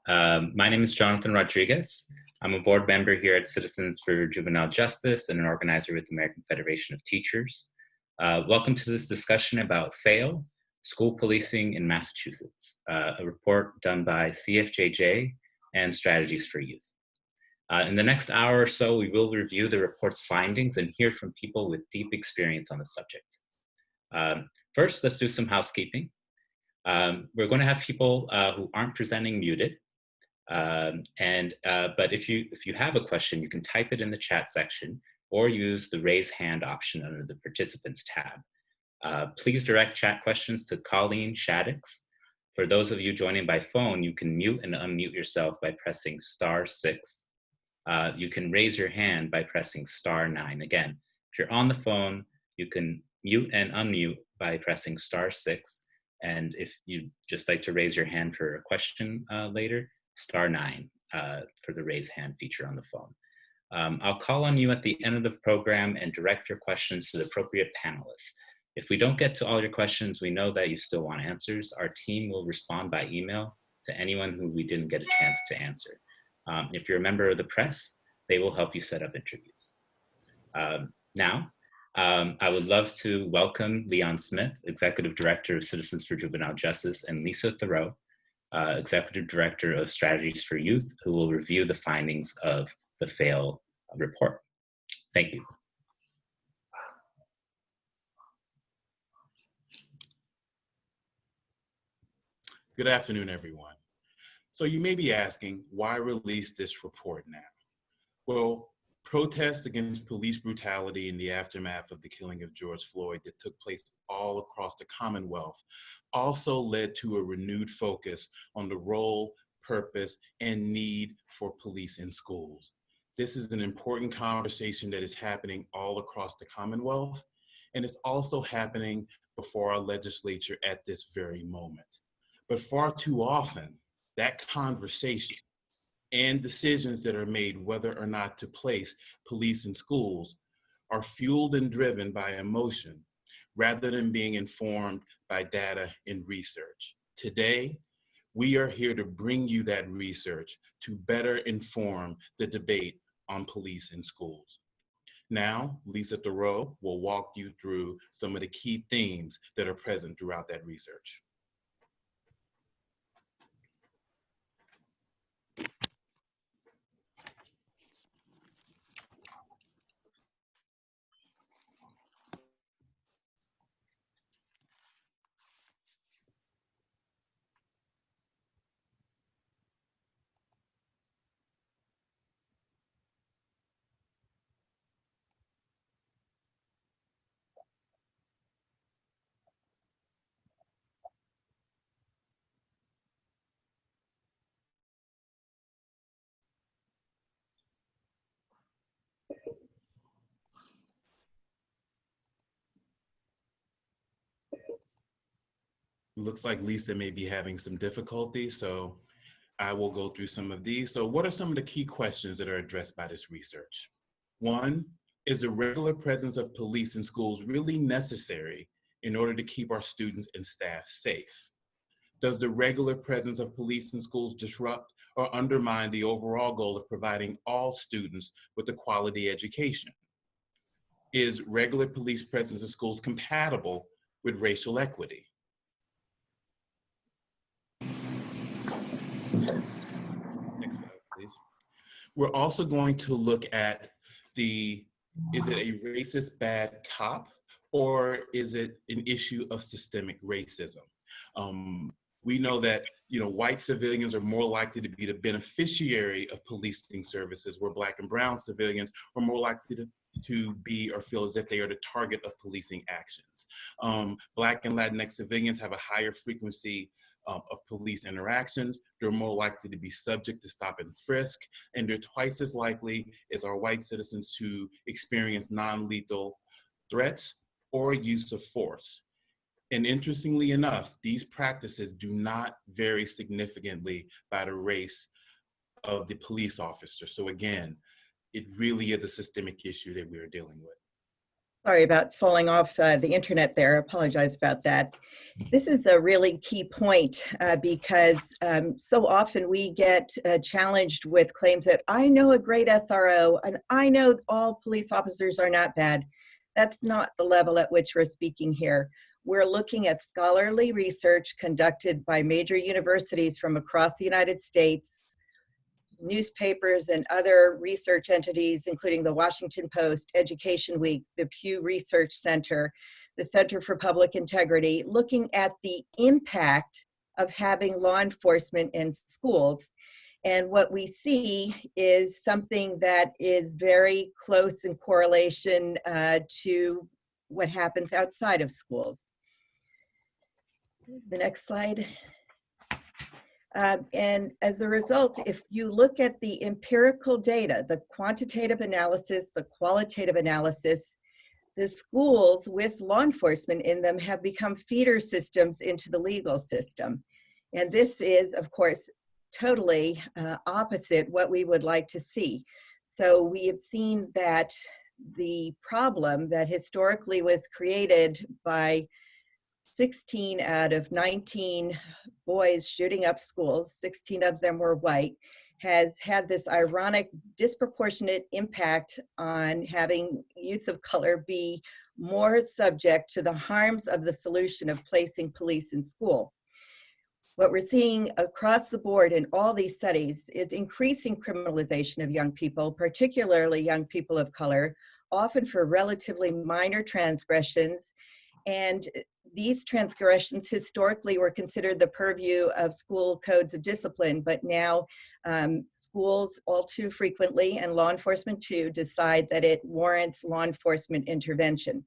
My name is Jonathan Rodriguez. I'm a board member here at Citizens for Juvenile Justice and an organizer with the American Federation of Teachers. Welcome to this discussion about FAIL, School Policing in Massachusetts, a report done by CFJJ and Strategies for Youth. In the next hour or so, we will review the report's findings and hear from people with deep experience on the subject. First, let's do some housekeeping. We're going to have people who aren't presenting muted. But if you have a question, you can type it in the chat section or use the raise hand option under the participants tab. Please direct chat questions to Colleen Shaddix. For those of you joining by phone, you can mute and unmute yourself by pressing *6. You can raise your hand by pressing *9. Again, if you're on the phone, you can mute and unmute by pressing *6. And if you'd just like to raise your hand for a question later, *9 for the raise hand feature on the phone. I'll call on you at the end of the program and direct your questions to the appropriate panelists. If we don't get to all your questions, we know that you still want answers. Our team will respond by email to anyone who we didn't get a chance to answer. If you're a member of the press, they will help you set up interviews. Now, I would love to welcome Leon Smith, Executive Director of Citizens for Juvenile Justice, and Lisa Thoreau, Executive Director of Strategies for Youth, who will review the findings of the FAIL report. Thank you. Good afternoon, everyone. So you may be asking, why release this report now? Well, protests against police brutality in the aftermath of the killing of George Floyd that took place all across the Commonwealth also led to a renewed focus on the role, purpose, and need for police in schools. This is an important conversation that is happening all across the Commonwealth, and it's also happening before our legislature at this very moment. But far too often, that conversation and decisions that are made whether or not to place police in schools are fueled and driven by emotion rather than being informed by data and research. Today, we are here to bring you that research to better inform the debate on police in schools. Now, Lisa Thoreau will walk you through some of the key themes that are present throughout that research. Looks like Lisa may be having some difficulty, so I will go through some of these. So what are some of the key questions that are addressed by this research? One, is the regular presence of police in schools really necessary in order to keep our students and staff safe? Does the regular presence of police in schools disrupt or undermine the overall goal of providing all students with a quality education? Is regular police presence in schools compatible with racial equity? Next slide, please. We're also going to look at is it a racist bad cop, or is it an issue of systemic racism? We know that white civilians are more likely to be the beneficiary of policing services, where Black and brown civilians are more likely to be or feel as if they are the target of policing actions. Black and Latinx civilians have a higher frequency of police interactions. They're more likely to be subject to stop and frisk, and they're twice as likely as our white citizens to experience non-lethal threats or use of force. And interestingly enough, these practices do not vary significantly by the race of the police officer. So again, it really is a systemic issue that we are dealing with. Sorry about falling off the internet there. I apologize about that. This is a really key point because so often we get challenged with claims that I know a great SRO and I know all police officers are not bad. That's not the level at which we're speaking here. We're looking at scholarly research conducted by major universities from across the United States, newspapers and other research entities, including the Washington Post, Education Week, the Pew Research Center, the Center for Public Integrity, looking at the impact of having law enforcement in schools. And what we see is something that is very close in correlation to what happens outside of schools. The next slide. And as a result, if you look at the empirical data, the quantitative analysis, the qualitative analysis, the schools with law enforcement in them have become feeder systems into the legal system. And this is, of course, totally opposite what we would like to see. So we have seen that the problem that historically was created by 16 out of 19 boys shooting up schools, 16 of them were white, has had this ironic, disproportionate impact on having youth of color be more subject to the harms of the solution of placing police in school. What we're seeing across the board in all these studies is increasing criminalization of young people, particularly young people of color, often for relatively minor transgressions. And these transgressions historically were considered the purview of school codes of discipline, but now schools all too frequently, and law enforcement too, decide that it warrants law enforcement intervention.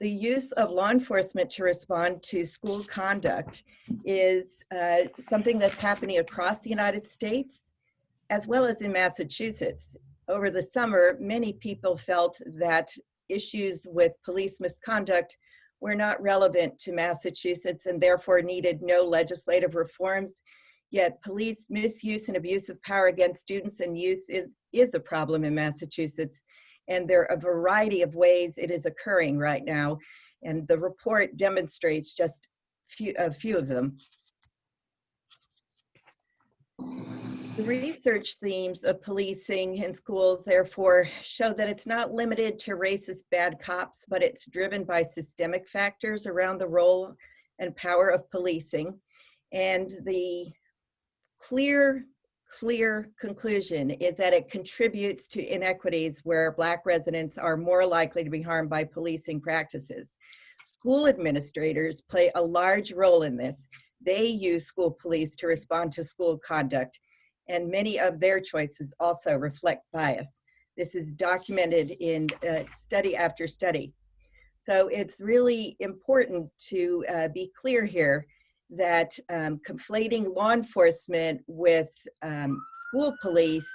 The use of law enforcement to respond to school conduct is something that's happening across the United States, as well as in Massachusetts. Over the summer, many people felt that issues with police misconduct were not relevant to Massachusetts and therefore needed no legislative reforms. Yet police misuse and abuse of power against students and youth is a problem in Massachusetts. And there are a variety of ways it is occurring right now. And the report demonstrates just a few of them. The research themes of policing in schools, therefore, show that it's not limited to racist bad cops, but it's driven by systemic factors around the role and power of policing. And the clear conclusion is that it contributes to inequities where Black residents are more likely to be harmed by policing practices. School administrators play a large role in this. They use school police to respond to school conduct, and many of their choices also reflect bias. This is documented in study after study. So it's really important to be clear here that conflating law enforcement with school police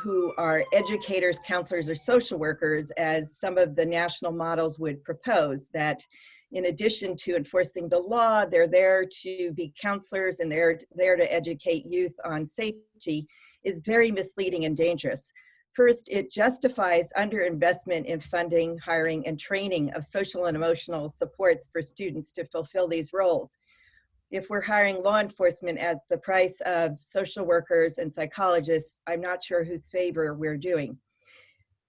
who are educators, counselors, or social workers, as some of the national models would propose, that in addition to enforcing the law, they're there to be counselors and they're there to educate youth on safety, is very misleading and dangerous. First, it justifies underinvestment in funding, hiring, and training of social and emotional supports for students to fulfill these roles. If we're hiring law enforcement at the price of social workers and psychologists, I'm not sure whose favor we're doing.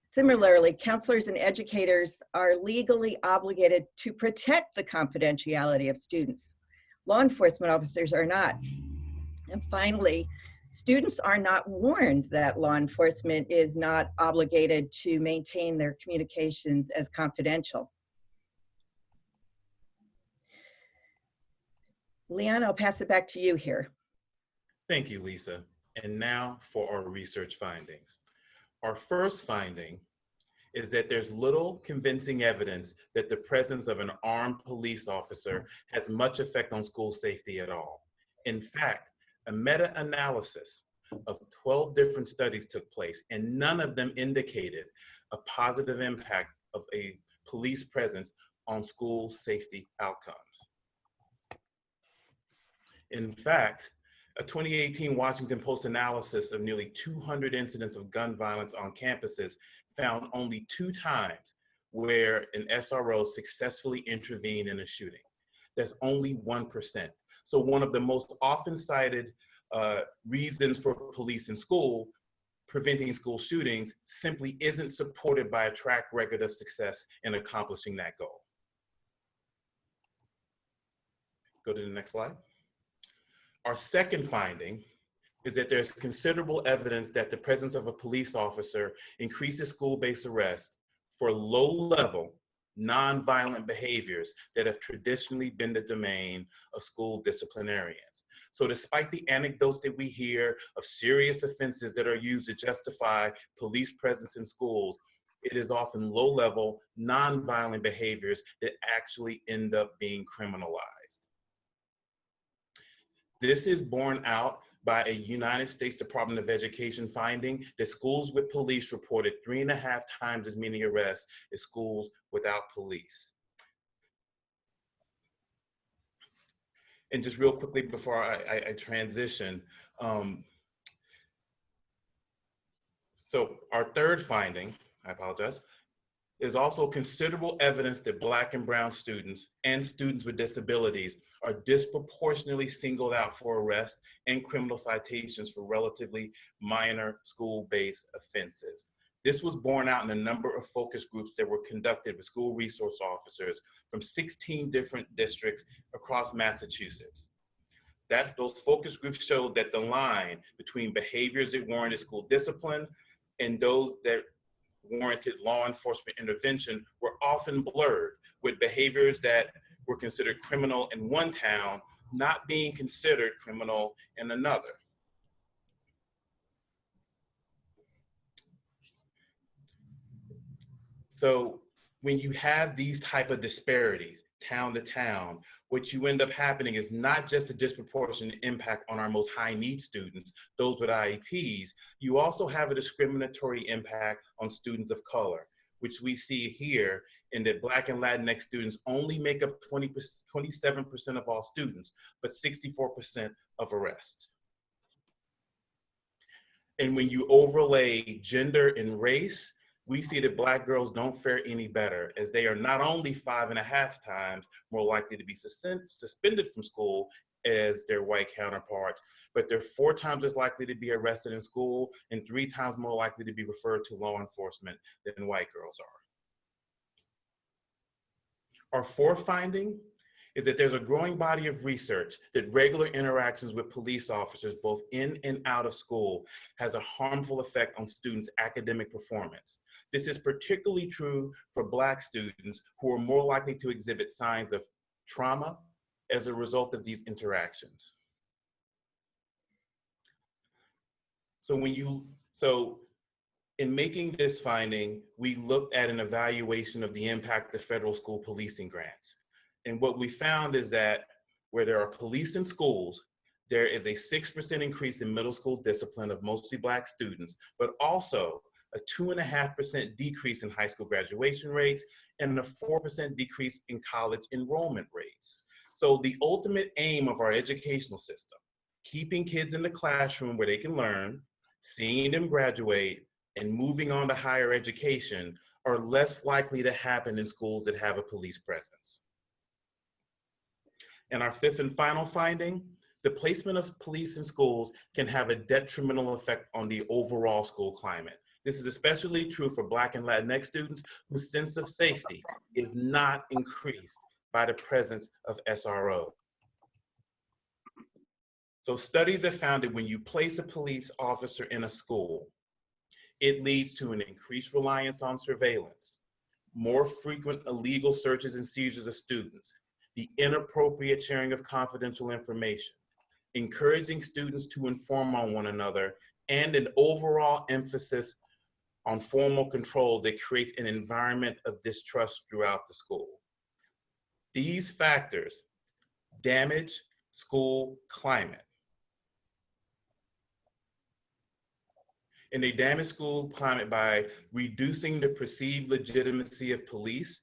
Similarly, counselors and educators are legally obligated to protect the confidentiality of students. Law enforcement officers are not. And finally, students are not warned that law enforcement is not obligated to maintain their communications as confidential. Leon, I'll pass it back to you here. Thank you, Lisa. And now for our research findings. Our first finding is that there's little convincing evidence that the presence of an armed police officer has much effect on school safety at all. In fact, a meta-analysis of 12 different studies took place, and none of them indicated a positive impact of a police presence on school safety outcomes. In fact, a 2018 Washington Post analysis of nearly 200 incidents of gun violence on campuses found only 2 times where an SRO successfully intervened in a shooting. That's only 1%. So one of the most often cited reasons for police in school preventing school shootings simply isn't supported by a track record of success in accomplishing that goal. Go to the next slide. Our second finding is that there's considerable evidence that the presence of a police officer increases school-based arrest for low-level, non-violent behaviors that have traditionally been the domain of school disciplinarians. So despite the anecdotes that we hear of serious offenses that are used to justify police presence in schools, it is often low-level, non-violent behaviors that actually end up being criminalized. This is borne out by a United States Department of Education finding that schools with police reported 3.5 times as many arrests as schools without police. And just real quickly before I transition, so our third finding, I apologize, is also considerable evidence that Black and brown students and students with disabilities are disproportionately singled out for arrest and criminal citations for relatively minor school-based offenses. This was borne out in a number of focus groups that were conducted with school resource officers from 16 different districts across Massachusetts. Those focus groups showed that the line between behaviors that warranted school discipline and those that warranted law enforcement intervention were often blurred, with behaviors that were considered criminal in one town not being considered criminal in another. So when you have these type of disparities, town to town, what you end up happening is not just a disproportionate impact on our most high need students, those with IEPs, you also have a discriminatory impact on students of color, which we see here in that Black and Latinx students only make up 27% of all students, but 64% of arrests. And when you overlay gender and race, we see that Black girls don't fare any better, as they are not only 5.5 times more likely to be suspended from school as their white counterparts, but they're 4 times as likely to be arrested in school and 3 times more likely to be referred to law enforcement than white girls are. Our fourth finding is that there's a growing body of research that regular interactions with police officers, both in and out of school, has a harmful effect on students' academic performance. This is particularly true for Black students who are more likely to exhibit signs of trauma as a result of these interactions. So in making this finding, we looked at an evaluation of the impact of federal school policing grants. And what we found is that where there are police in schools, there is a 6% increase in middle school discipline of mostly Black students, but also a 2.5% decrease in high school graduation rates and a 4% decrease in college enrollment rates. So the ultimate aim of our educational system, keeping kids in the classroom where they can learn, seeing them graduate, and moving on to higher education, are less likely to happen in schools that have a police presence. And our fifth and final finding, the placement of police in schools can have a detrimental effect on the overall school climate. This is especially true for Black and Latinx students whose sense of safety is not increased by the presence of SRO. So studies have found that when you place a police officer in a school, it leads to an increased reliance on surveillance, more frequent illegal searches and seizures of students, the inappropriate sharing of confidential information, encouraging students to inform on one another, and an overall emphasis on formal control that creates an environment of distrust throughout the school. These factors damage school climate. And they damage school climate by reducing the perceived legitimacy of police.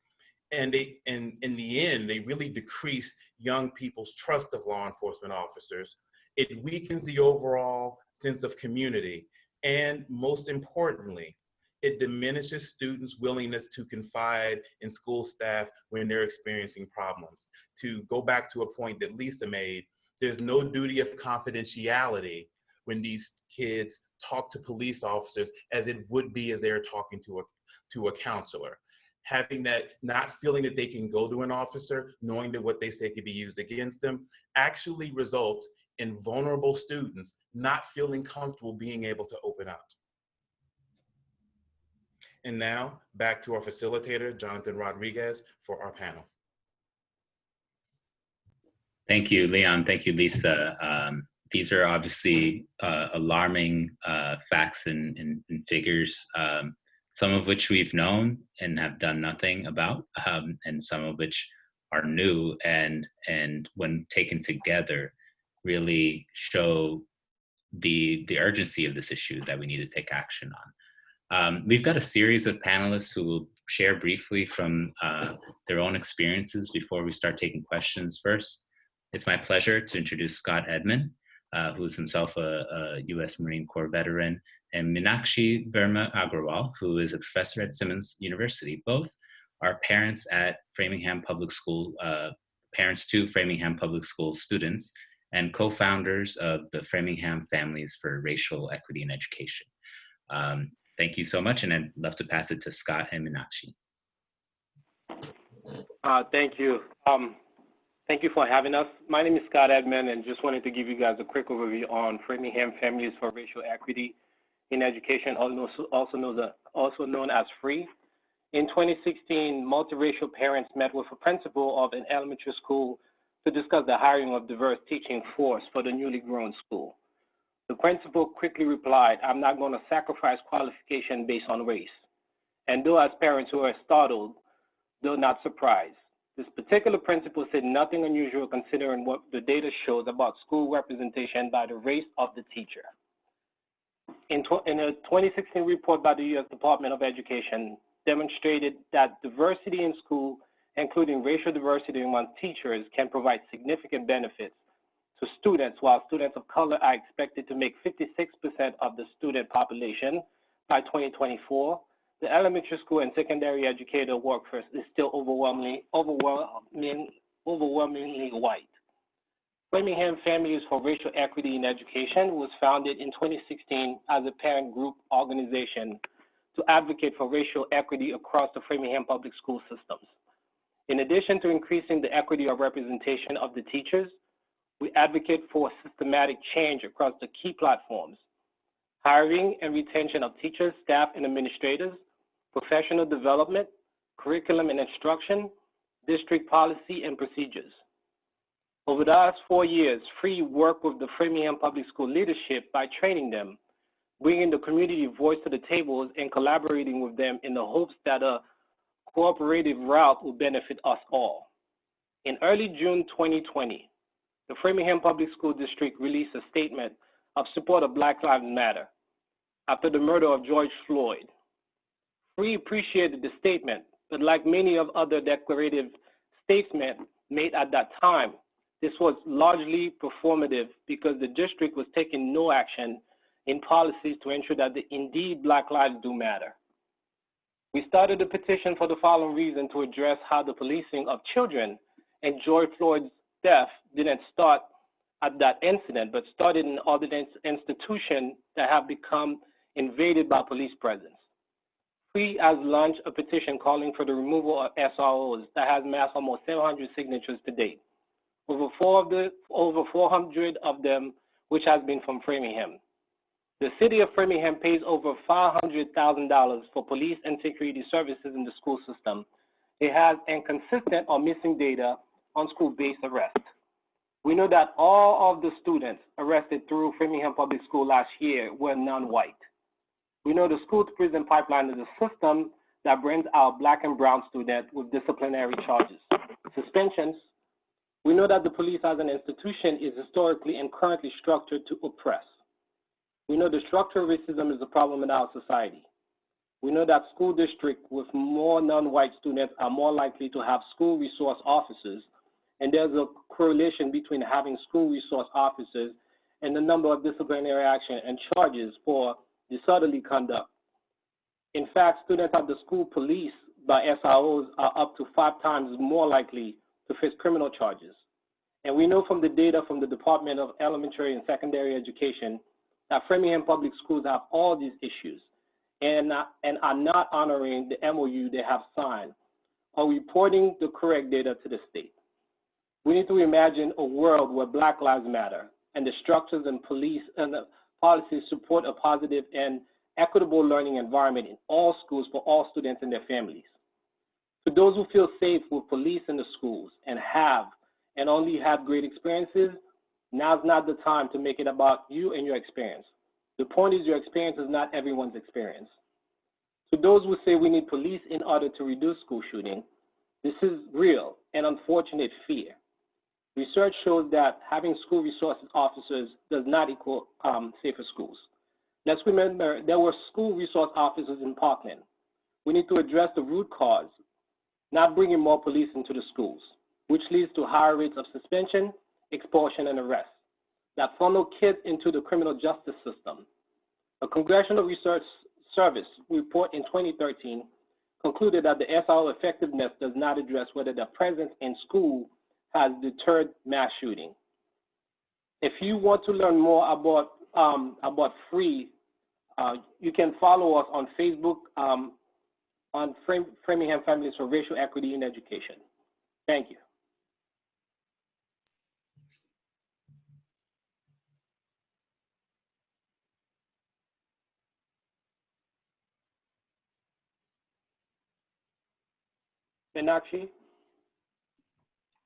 And in the end, they really decrease young people's trust of law enforcement officers. It weakens the overall sense of community. And most importantly, It diminishes students' willingness to confide in school staff when they're experiencing problems. To go back to a point that Lisa made, there's no duty of confidentiality when these kids talk to police officers as it would be as they're talking to a counselor. Having that, not feeling that they can go to an officer, knowing that what they say could be used against them, actually results in vulnerable students not feeling comfortable being able to open up. And now, back to our facilitator, Jonathan Rodriguez, for our panel. Thank you, Leon. Thank you, Lisa. These are obviously alarming facts and figures, some of which we've known and have done nothing about, and some of which are new, and when taken together, really show the urgency of this issue that we need to take action on. We've got a series of panelists who will share briefly from their own experiences before we start taking questions. First, it's my pleasure to introduce Scott Edmond, who is himself a U.S. Marine Corps veteran, and Meenakshi Verma Agrawal, who is a professor at Simmons University. Both are parents at Framingham Public School, parents to Framingham Public School students, and co-founders of the Framingham Families for Racial Equity in Education. Thank you so much, and I'd love to pass it to Scott and Meenakshi. Thank you. Thank you for having us. My name is Scott Edmond, and just wanted to give you guys a quick overview on Framingham Families for Racial Equity in Education, also known as FREE. In 2016, multiracial parents met with a principal of an elementary school to discuss the hiring of diverse teaching force for the newly grown school. The principal quickly replied, "I'm not going to sacrifice qualification based on race." And though as parents who are startled, though not surprised, this particular principal said nothing unusual considering what the data shows about school representation by the race of the teacher. In a 2016 report by the U.S. Department of Education demonstrated that diversity in school, including racial diversity among teachers, can provide significant benefits to students, while students of color are expected to make 56% of the student population by 2024. The elementary school and secondary educator workforce is still overwhelmingly white. Framingham Families for Racial Equity in Education was founded in 2016 as a parent group organization to advocate for racial equity across the Framingham public school systems. In addition to increasing the equity of representation of the teachers, we advocate for systematic change across the key platforms: hiring and retention of teachers, staff, and administrators, professional development, curriculum and instruction, district policy and procedures. Over the last 4 years, FREE worked with the Framingham Public School leadership by training them, bringing the community voice to the tables, and collaborating with them in the hopes that a cooperative route will benefit us all. In early June 2020, the Framingham Public School District released a statement of support of Black Lives Matter after the murder of George Floyd. FREE appreciated the statement, but like many of other declarative statements made at that time, this was largely performative because the district was taking no action in policies to ensure that indeed Black lives do matter. We started a petition for the following reason: to address how the policing of children and George Floyd's death didn't start at that incident, but started in other institutions that have become invaded by police presence. FREE has launched a petition calling for the removal of SROs that has amassed almost 700 signatures to date. Over 400 of them, which has been from Framingham. The city of Framingham pays over $500,000 for police and security services in the school system. It has inconsistent or missing data on school-based arrest. We know that all of the students arrested through Framingham Public School last year were non-white. We know the school-to-prison pipeline is a system that brings out Black and brown students with disciplinary charges, suspensions. We know that the police as an institution is historically and currently structured to oppress. We know the structural racism is a problem in our society. We know that school districts with more non-white students are more likely to have school resource officers, and there's a correlation between having school resource officers and the number of disciplinary action and charges for disorderly conduct. In fact, students at the school policed by SROs are up to 5 times more likely to face criminal charges. And we know from the data from the Department of Elementary and Secondary Education that Framingham Public Schools have all these issues and are not honoring the MOU they have signed or reporting the correct data to the state. We need to imagine a world where Black Lives Matter and the structures and police and the policies support a positive and equitable learning environment in all schools for all students and their families. To those who feel safe with police in the schools and have and only have great experiences, now's not the time to make it about you and your experience. The point is your experience is not everyone's experience. To those who say we need police in order to reduce school shooting, this is real and unfortunate fear. Research shows that having school resources officers does not equal safer schools. Let's remember there were school resource officers in Parkland. We need to address the root cause, not bringing more police into the schools, which leads to higher rates of suspension, expulsion, and arrest that funnel kids into the criminal justice system. A Congressional Research Service report in 2013 concluded that the SRO effectiveness does not address whether their presence in school has deterred mass shooting. If you want to learn more about FREE, you can follow us on Facebook on Framingham Families for Racial Equity in Education. Thank you. Meenakshi?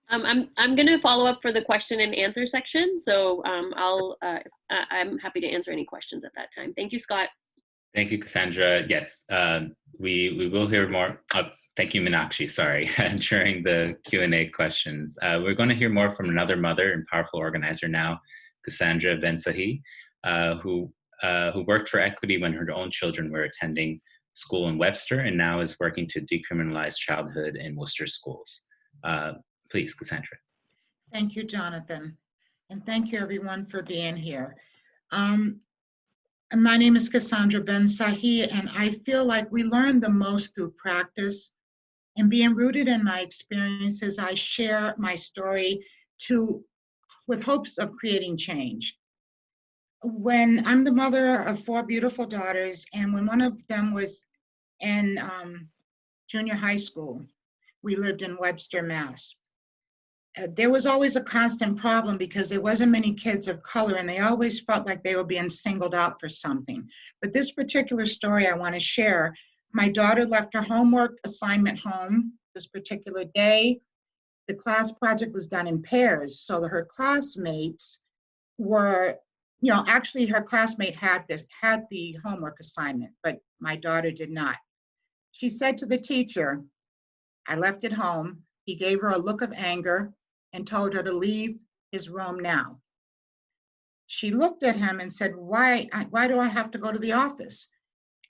I'm going to follow up for the question and answer section. So I'm happy to answer any questions at that time. Thank you, Scott. Thank you, Cassandra. Yes, we will hear more. Thank you, Meenakshi, sorry, during the Q&A questions. We're going to hear more from another mother and powerful organizer now, Cassandra Ben-Sahi, who worked for equity when her own children were attending school in Webster and now is working to decriminalize childhood in Worcester schools. Please, Cassandra. Thank you, Jonathan. And thank you, everyone, for being here. My name is Cassandra Ben-Sahi, and I feel like we learn the most through practice. And being rooted in my experiences, I share my story with hopes of creating change. When I'm the mother of 4 beautiful daughters, and when one of them was in junior high school, we lived in Webster, Mass. There was always a constant problem because there wasn't many kids of color and they always felt like they were being singled out for something. But this particular story I want to share, my daughter left her homework assignment home this particular day. The class project was done in pairs, so that her classmates were, actually her classmate had the homework assignment, but my daughter did not. She said to the teacher, "I left it home." He gave her a look of anger and told her to leave his room now. She looked at him and said, why do I have to go to the office?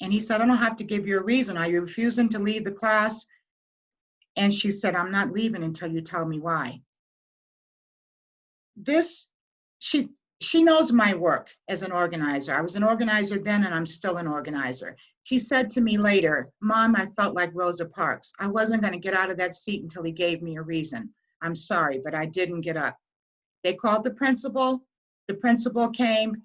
And he said, "I don't have to give you a reason. Are you refusing to leave the class?" And she said, "I'm not leaving until you tell me why." She knows my work as an organizer. I was an organizer then and I'm still an organizer. She said to me later, "Mom, I felt like Rosa Parks. I wasn't going to get out of that seat until he gave me a reason. I'm sorry, but I didn't get up." They called the principal. The principal came.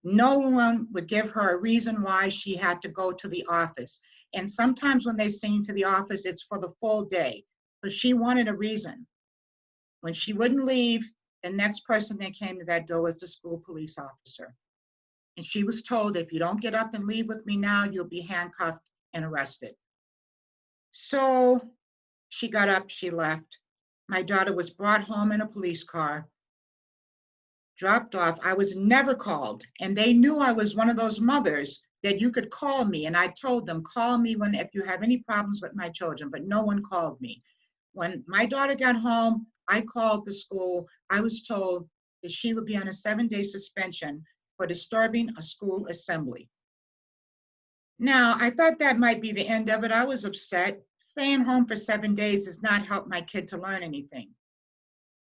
No one would give her a reason why she had to go to the office. And sometimes when they send you to the office, it's for the full day. But she wanted a reason. When she wouldn't leave, the next person that came to that door was the school police officer. And she was told, "If you don't get up and leave with me now, you'll be handcuffed and arrested." So she got up, she left. My daughter was brought home in a police car, dropped off. I was never called. And they knew I was one of those mothers that you could call me. And I told them, "Call me if you have any problems with my children," but no one called me. When my daughter got home, I called the school. I was told that she would be on a 7-day suspension for disturbing a school assembly. Now, I thought that might be the end of it. I was upset. Staying home for 7 days does not help my kid to learn anything.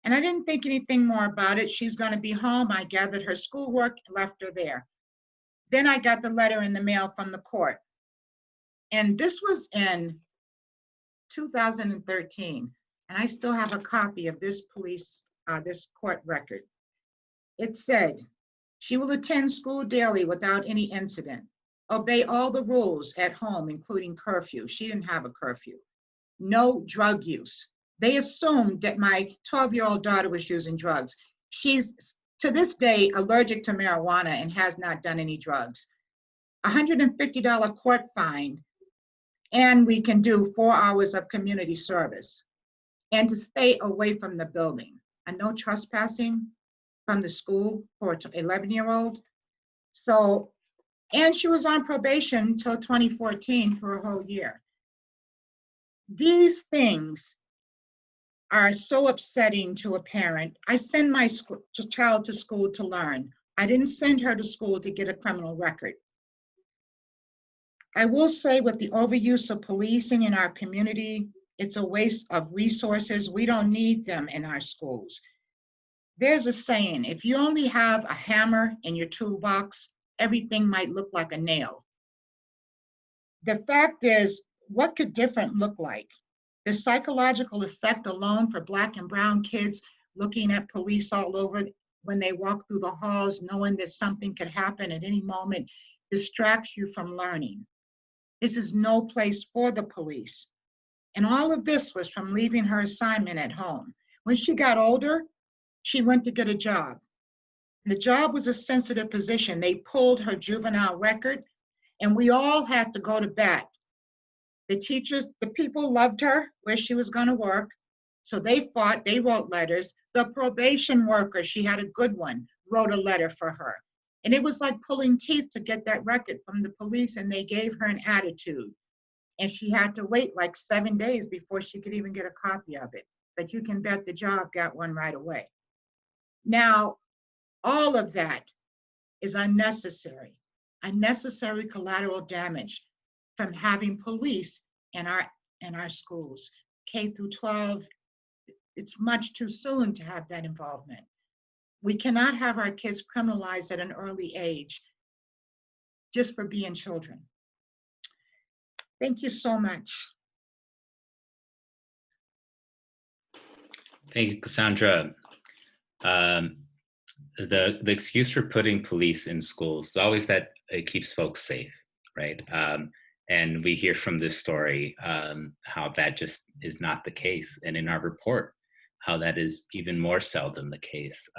And I didn't think anything more about it. She's going to be home. I gathered her schoolwork and left her there. Then I got the letter in the mail from the court. And this was in 2013. And I still have a copy of this this court record. It said, she will attend school daily without any incident, obey all the rules at home, including curfew. She didn't have a curfew. No drug use. They assumed that my 12-year-old daughter was using drugs. She's, to this day, allergic to marijuana and has not done any drugs. $150 court fine, and we can do 4 hours of community service, and to stay away from the building. And no trespassing from the school for an 11-year-old. So, and she was on probation until 2014 for a whole year. These things are so upsetting to a parent. I send my child to school to learn. I didn't send her to school to get a criminal record. I will say, with the overuse of policing in our community, it's a waste of resources. We don't need them in our schools. There's a saying, if you only have a hammer in your toolbox, everything might look like a nail. The fact is, what could different look like? The psychological effect alone for Black and brown kids looking at police all over when they walk through the halls, knowing that something could happen at any moment, distracts you from learning. This is no place for the police. And all of this was from leaving her assignment at home. When she got older, she went to get a job. The job was a sensitive position. They pulled her juvenile record, and we all had to go to bat. The teachers, the people loved her where she was going to work, so they fought, they wrote letters. The probation worker, she had a good one, wrote a letter for her. And it was like pulling teeth to get that record from the police, and they gave her an attitude. And she had to wait like 7 days before she could even get a copy of it. But you can bet the job got one right away. Now, all of that is unnecessary collateral damage from having police in our schools. K through 12, it's much too soon to have that involvement. We cannot have our kids criminalized at an early age just for being children. Thank you so much. Thank you, Cassandra. The excuse for putting police in schools is always that it keeps folks safe, right? And we hear from this story how that just is not the case. And in our report, how that is even more seldom the case.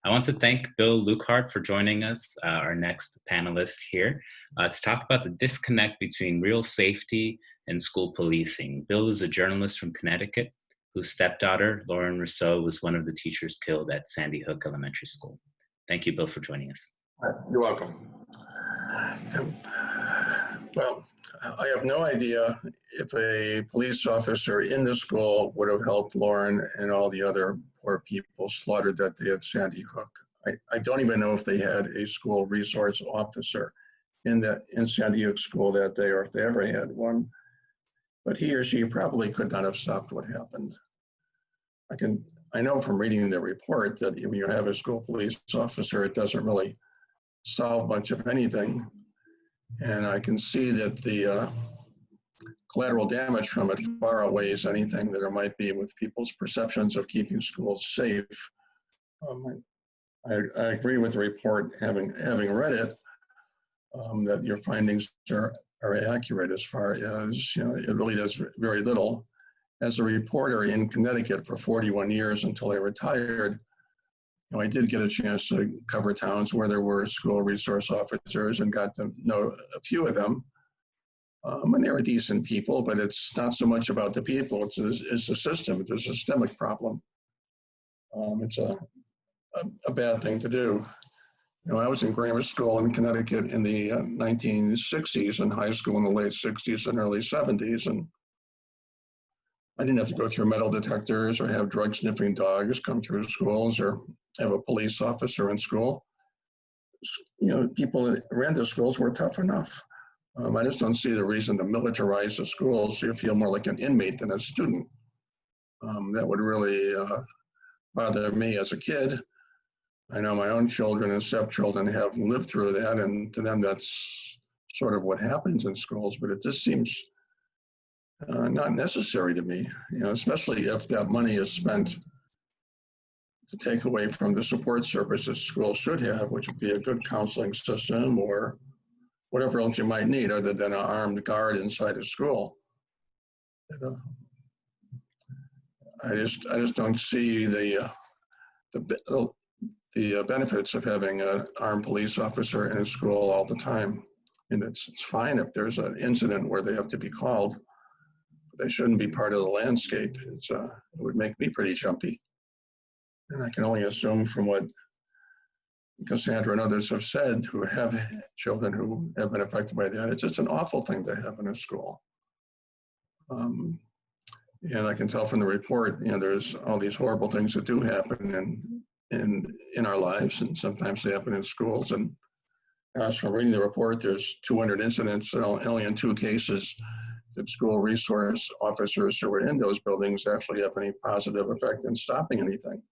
I want to thank Bill Lukehart for joining us, our next panelist here, to talk about the disconnect between real safety and school policing. Bill is a journalist from Connecticut whose stepdaughter, Lauren Rousseau, was one of the teachers killed at Sandy Hook Elementary School. Thank you, Bill, for joining us. You're welcome. Well, I have no idea if a police officer in the school would have helped Lauren and all the other poor people slaughtered that day at Sandy Hook. I don't even know if they had a school resource officer in Sandy Hook school that day, or if they ever had one. But he or she probably could not have stopped what happened. I know from reading the report that if you have a school police officer, it doesn't really solve much of anything. And I can see that the collateral damage from it far outweighs anything that there might be with people's perceptions of keeping schools safe. I agree with the report, having read it, that your findings are accurate as far as, it really does very little. As a reporter in Connecticut for 41 years until I retired, I did get a chance to cover towns where there were school resource officers and got to know a few of them. And they were decent people, but it's not so much about the people, it's a system, it's a systemic problem. It's a bad thing to do. I was in grammar school in Connecticut in the 1960s and high school in the late 60s and early 70s. And I didn't have to go through metal detectors or have drug sniffing dogs come through schools or have a police officer in school. People that ran the schools were tough enough. I just don't see the reason to militarize the schools so you feel more like an inmate than a student. That would really bother me as a kid. I know my own children and stepchildren have lived through that, and to them that's sort of what happens in schools, but it just seems not necessary to me, especially if that money is spent to take away from the support services schools should have, which would be a good counseling system or whatever else you might need other than an armed guard inside a school. I just don't see the benefits of having an armed police officer in a school all the time. And it's fine if there's an incident where they have to be called, but they shouldn't be part of the landscape. It would make me pretty jumpy. And I can only assume from what Cassandra and others have said who have children who have been affected by that, it's just an awful thing to have in a school. And I can tell from the report, there's all these horrible things that do happen in our lives, and sometimes they happen in schools. And as from reading the report, there's 200 incidents, and only in 2 cases did school resource officers who were in those buildings actually have any positive effect in stopping anything.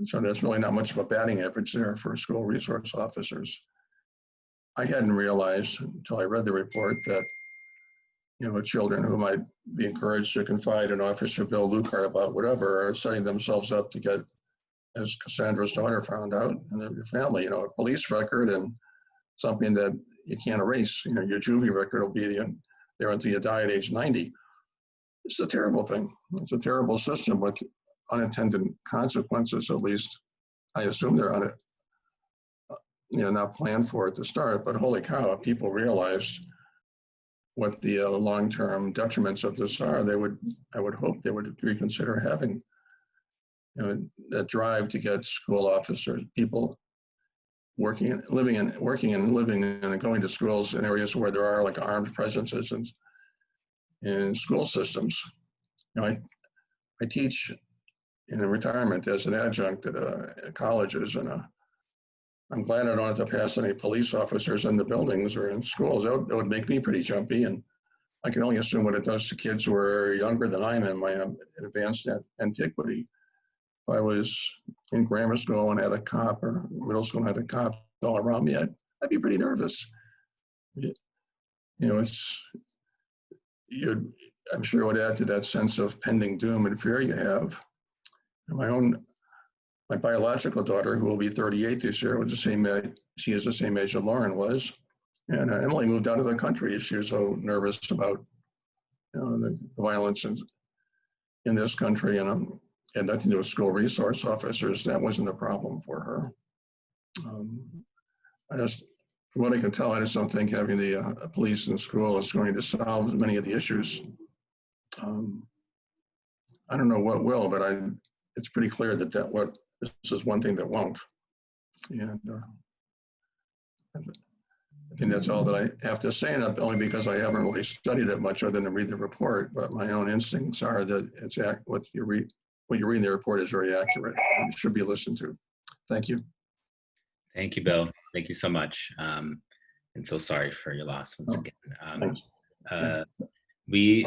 So there's really not much of a batting average there for school resource officers. I hadn't realized until I read the report that children who might be encouraged to confide in Officer Bill Lucar about whatever are setting themselves up to get, as Cassandra's daughter found out, in their family, a police record and something that you can't erase. Your juvie record will be there until you die at age 90. It's a terrible thing. It's a terrible system with unintended consequences, at least. I assume they're not planned for at the start, but holy cow, if people realized what the long-term detriments of this are, I would hope they would reconsider having that drive to get school officers, people working and living and going to schools in areas where there are like armed presences in school systems. I teach in retirement as an adjunct at colleges, and I'm glad I don't have to pass any police officers in the buildings or in schools. That would make me pretty jumpy, and I can only assume what it does to kids who are younger than I am in my advanced antiquity. If I was in grammar school and had a cop, or middle school and had a cop all around me, I'd be pretty nervous. I'm sure it would add to that sense of pending doom and fear you have. My biological daughter, who will be 38 this year, was she is the same age that Lauren was. And Emily moved out of the country. She was so nervous about the violence in this country, and had nothing to do with school resource officers. That wasn't a problem for her. From what I can tell, I just don't think having the police in school is going to solve many of the issues. I don't know what will, but it's pretty clear that this is one thing that won't. And I think that's all that I have to say, and only because I haven't really studied it much other than to read the report, but my own instincts are that what you read in the report is very accurate and should be listened to. Thank you. Thank you, Bill. Thank you so much. And so sorry for your loss once again. We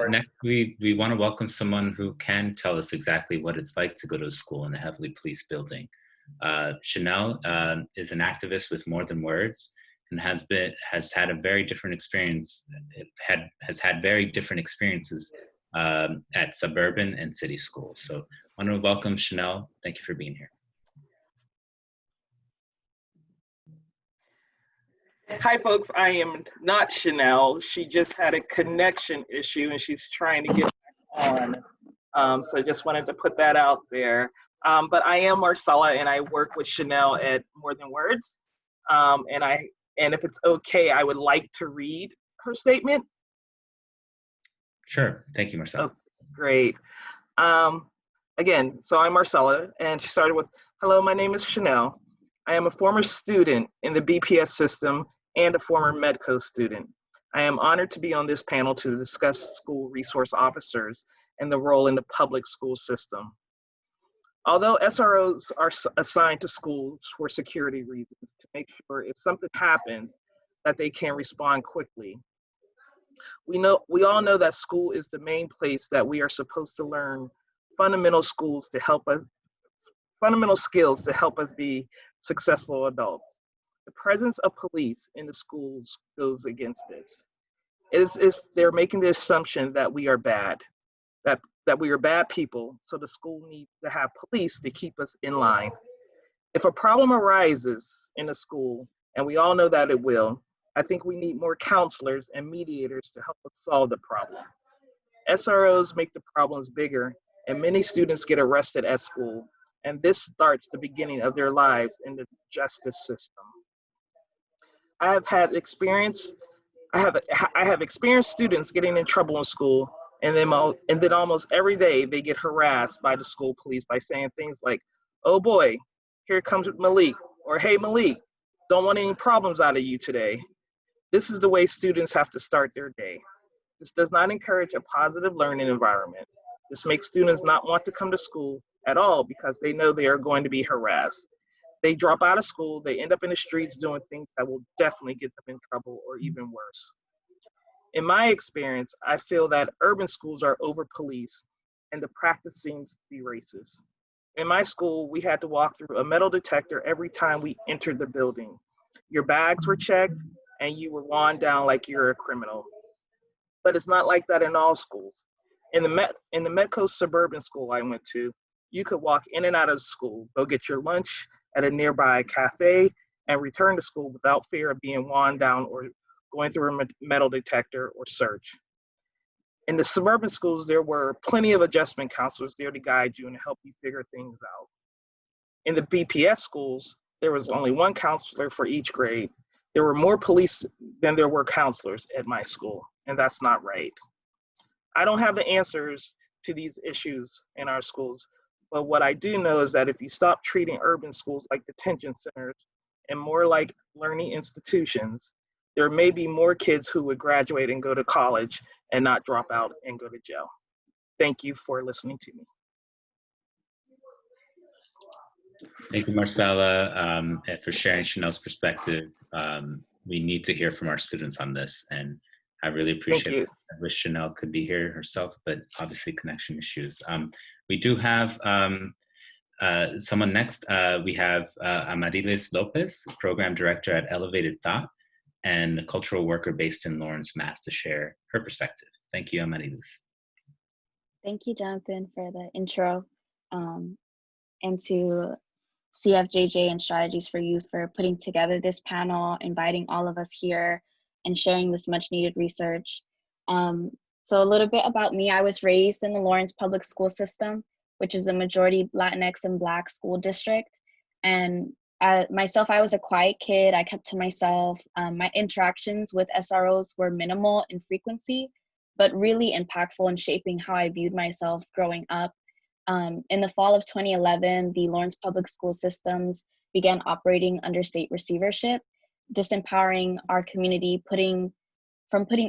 want to welcome someone who can tell us exactly what it's like to go to a school in a heavily policed building. Chanel is an activist with more than words, and has had a very different experience. Has had very different experiences at suburban and city schools. So I want to welcome Chanel. Thank you for being here. Hi, folks. I am not Chanel. She just had a connection issue and she's trying to get back on. So I just wanted to put that out there. But I am Marcella, and I work with Chanel at More Than Words. And if it's okay, I would like to read her statement. Sure. Thank you, Marcella. Oh, great. Again, so I'm Marcella, and she started with, hello, my name is Chanel. I am a former student in the BPS system and a former Medco student. I am honored to be on this panel to discuss school resource officers and the role in the public school system. Although SROs are assigned to schools for security reasons, to make sure if something happens that they can respond quickly. We all know that school is the main place that we are supposed to learn fundamental skills to help us be successful adults. The presence of police in the schools goes against this. It is they're making the assumption that we are bad, that we are bad people, so the school needs to have police to keep us in line. If a problem arises in a school, and we all know that it will, I think we need more counselors and mediators to help us solve the problem. SROs make the problems bigger, and many students get arrested at school, and this starts the beginning of their lives in the justice system. I have experienced students getting in trouble in school, and then almost every day they get harassed by the school police by saying things like, "Oh boy, here comes Malik," or "Hey Malik, don't want any problems out of you today." This is the way students have to start their day. This does not encourage a positive learning environment. This makes students not want to come to school at all because they know they are going to be harassed. They drop out of school, they end up in the streets doing things that will definitely get them in trouble or even worse. In my experience, I feel that urban schools are over-policed and the practice seems to be racist. In my school, we had to walk through a metal detector every time we entered the building. Your bags were checked and you were worn down like you're a criminal. But it's not like that in all schools. In the Metco suburban school I went to, you could walk in and out of school, go get your lunch at a nearby cafe, and return to school without fear of being worn down or going through a metal detector or search. In the suburban schools, there were plenty of adjustment counselors there to guide you and help you figure things out. In the BPS schools, there was only one counselor for each grade. There were more police than there were counselors at my school, and that's not right. I don't have the answers to these issues in our schools, but what I do know is that if you stop treating urban schools like detention centers and more like learning institutions, there may be more kids who would graduate and go to college and not drop out and go to jail. Thank you for listening to me. Thank you, Marcella, for sharing Chanel's perspective. We need to hear from our students on this, and I really appreciate it. I wish Chanel could be here herself, but obviously connection issues. We do have someone next. We have Amarilis Lopez, Program Director at Elevated Thought, and a cultural worker based in Lawrence, Mass, to share her perspective. Thank you, Amarilis. Thank you, Jonathan, for the intro, and to CFJJ and Strategies for Youth for putting together this panel, inviting all of us here, and sharing this much needed research. So a little bit about me. I was raised in the Lawrence public school system, which is a majority Latinx and Black school district. And myself, I was a quiet kid. I kept to myself. My interactions with SROs were minimal in frequency, but really impactful in shaping how I viewed myself growing up. In the fall of 2011, the Lawrence public school systems began operating under state receivership, disempowering our community, putting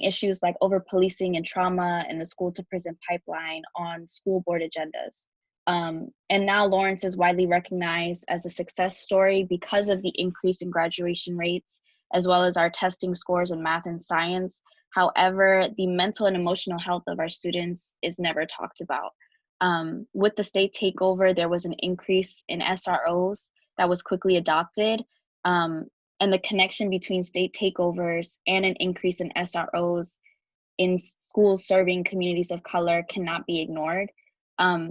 issues like over-policing and trauma and the school-to-prison pipeline on school board agendas. And now Lawrence is widely recognized as a success story because of the increase in graduation rates, as well as our testing scores in math and science. However, the mental and emotional health of our students is never talked about. With the state takeover, there was an increase in SROs that was quickly adopted. And the connection between state takeovers and an increase in SROs in schools serving communities of color cannot be ignored.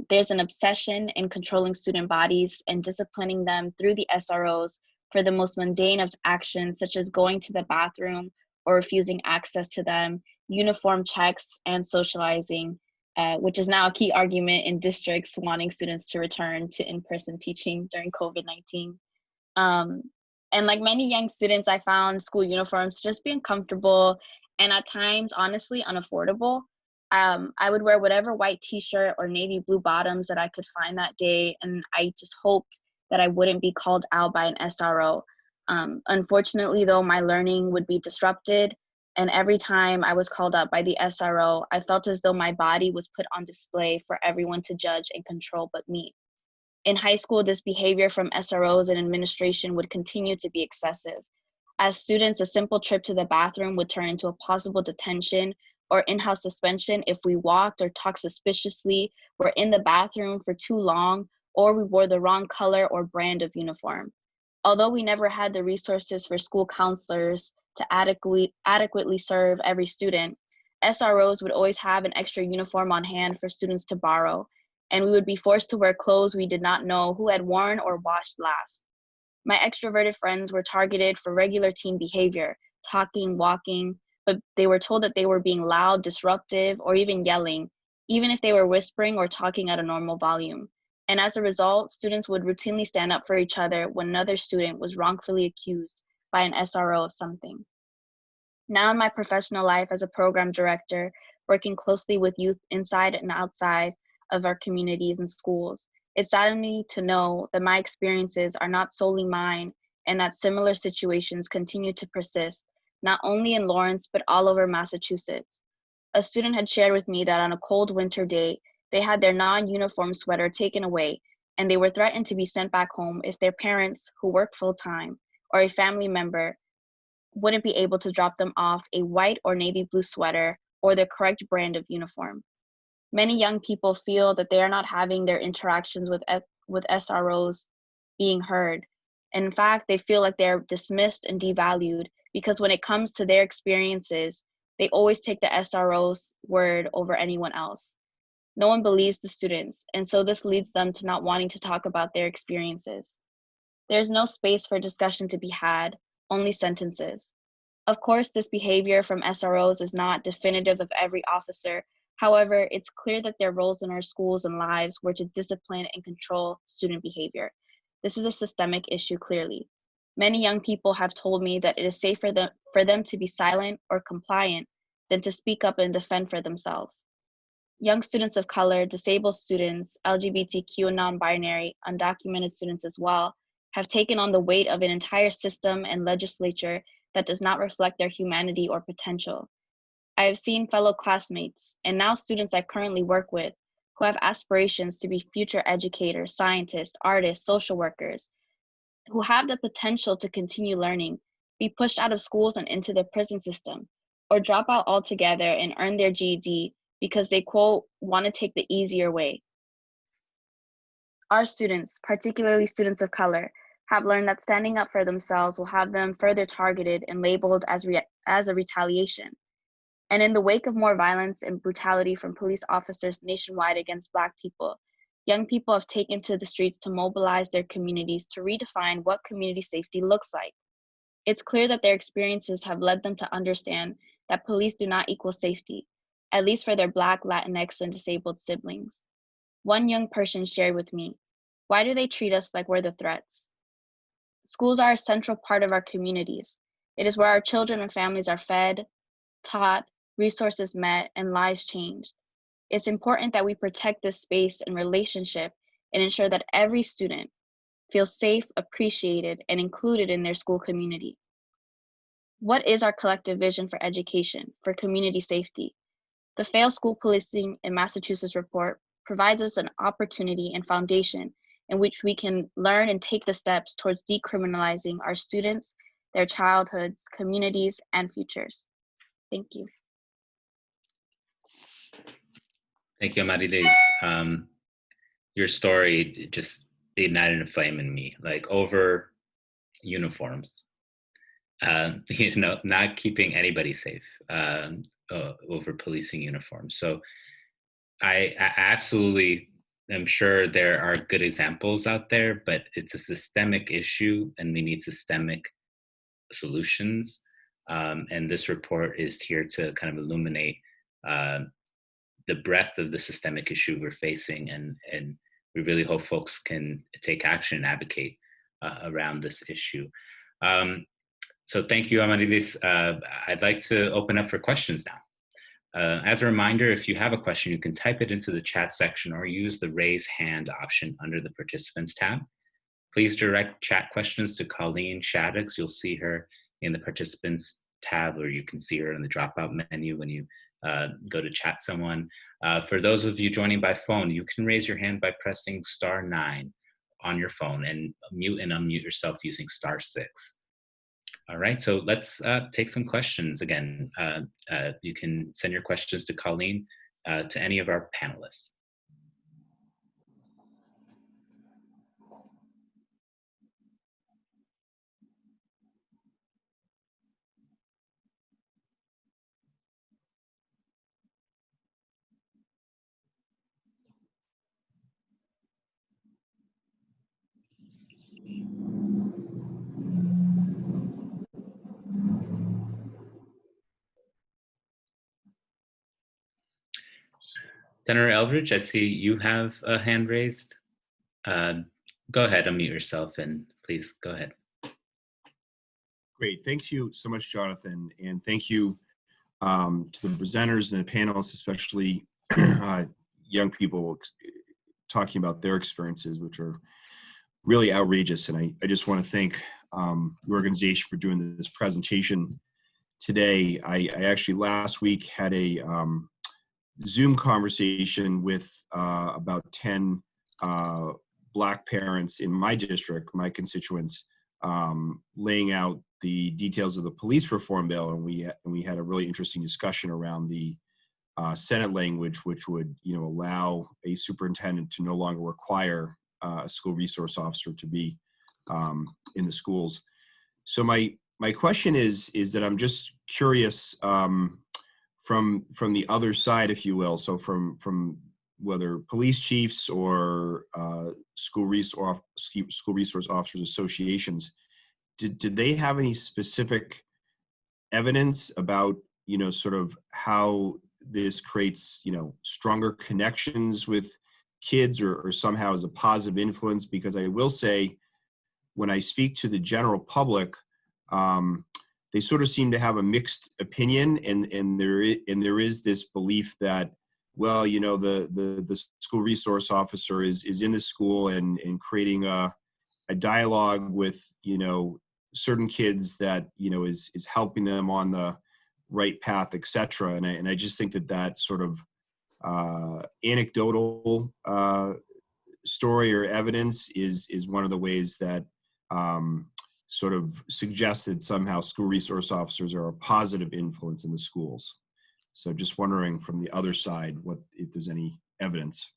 There's an obsession in controlling student bodies and disciplining them through the SROs for the most mundane of actions, such as going to the bathroom or refusing access to them, uniform checks, and socializing, which is now a key argument in districts wanting students to return to in-person teaching during COVID-19. And like many young students, I found school uniforms just being comfortable and at times, honestly, unaffordable. I would wear whatever white t-shirt or navy blue bottoms that I could find that day, and I just hoped that I wouldn't be called out by an SRO. Unfortunately, though, my learning would be disrupted, and every time I was called out by the SRO, I felt as though my body was put on display for everyone to judge and control but me. In high school, this behavior from SROs and administration would continue to be excessive. As students, a simple trip to the bathroom would turn into a possible detention or in-house suspension if we walked or talked suspiciously, were in the bathroom for too long, or we wore the wrong color or brand of uniform. Although we never had the resources for school counselors to adequately serve every student, SROs would always have an extra uniform on hand for students to borrow, and we would be forced to wear clothes we did not know who had worn or washed last. My extroverted friends were targeted for regular teen behavior, talking, walking, but they were told that they were being loud, disruptive, or even yelling, even if they were whispering or talking at a normal volume. And as a result, students would routinely stand up for each other when another student was wrongfully accused by an SRO of something. Now in my professional life as a program director, working closely with youth inside and outside of our communities and schools, it saddened me to know that my experiences are not solely mine and that similar situations continue to persist, not only in Lawrence, but all over Massachusetts. A student had shared with me that on a cold winter day, they had their non-uniform sweater taken away, and they were threatened to be sent back home if their parents, who worked full-time, or a family member wouldn't be able to drop them off a white or navy blue sweater or the correct brand of uniform. Many young people feel that they are not having their interactions with SROs being heard. And in fact, they feel like they're dismissed and devalued because when it comes to their experiences, they always take the SRO's word over anyone else. No one believes the students, and so this leads them to not wanting to talk about their experiences. There's no space for discussion to be had, only sentences. Of course, this behavior from SROs is not definitive of every officer. However, it's clear that their roles in our schools and lives were to discipline and control student behavior. This is a systemic issue, clearly. Many young people have told me that it is safer for them to be silent or compliant than to speak up and defend for themselves. Young students of color, disabled students, LGBTQ and non-binary, undocumented students as well, have taken on the weight of an entire system and legislature that does not reflect their humanity or potential. I have seen fellow classmates, and now students I currently work with, who have aspirations to be future educators, scientists, artists, social workers, who have the potential to continue learning, be pushed out of schools and into the prison system, or drop out altogether and earn their GED because they, quote, want to take the easier way. Our students, particularly students of color, have learned that standing up for themselves will have them further targeted and labeled as a retaliation. And in the wake of more violence and brutality from police officers nationwide against Black people, young people have taken to the streets to mobilize their communities to redefine what community safety looks like. It's clear that their experiences have led them to understand that police do not equal safety, at least for their Black, Latinx, and disabled siblings. One young person shared with me, "Why do they treat us like we're the threats?" Schools are a central part of our communities. It is where our children and families are fed, taught, resources met, and lives changed. It's important that we protect this space and relationship and ensure that every student feels safe, appreciated, and included in their school community. What is our collective vision for education, for community safety? The Failed School Policing in Massachusetts report provides us an opportunity and foundation in which we can learn and take the steps towards decriminalizing our students, their childhoods, communities, and futures. Thank you. Thank you, Amarilis. Your story just ignited a flame in me, like over uniforms, not keeping anybody safe, over policing uniforms. So I absolutely am sure there are good examples out there, but it's a systemic issue and we need systemic solutions. And this report is here to kind of illuminate the breadth of the systemic issue we're facing, and we really hope folks can take action and advocate around this issue. So thank you, Amarilis. I'd like to open up for questions now. As a reminder, if you have a question, you can type it into the chat section or use the raise hand option under the participants tab. Please direct chat questions to Colleen Shaddix. You'll see her in the participants tab, or you can see her in the dropout menu when you go to chat someone. For those of you joining by phone, you can raise your hand by pressing *9 on your phone and mute and unmute yourself using *6. All right, so let's take some questions. Again, you can send your questions to Colleen, to any of our panelists. Senator Eldridge, I see you have a hand raised. Go ahead, unmute yourself and please go ahead. Great, thank you so much, Jonathan, and thank you to the presenters and the panelists, especially young people talking about their experiences, which are really outrageous. And I just want to thank the organization for doing this presentation today. I actually last week had a Zoom conversation with about 10 Black parents in my district, my constituents, laying out the details of the police reform bill, and we had a really interesting discussion around the Senate language, which would allow a superintendent to no longer require a school resource officer to be in the schools. So my question is that I'm just curious from the other side, if you will, so from whether police chiefs or school resource officers associations, did they have any specific evidence about sort of how this creates stronger connections with kids or somehow as a positive influence? Because I will say, when I speak to the general public, they sort of seem to have a mixed opinion, and there is this belief that, well, the school resource officer is in the school and creating a dialogue with certain kids that is helping them on the right path, etc. And I just think that sort of anecdotal story or evidence is one of the ways that sort of suggested somehow school resource officers are a positive influence in the schools. So just wondering from the other side, if there's any evidence.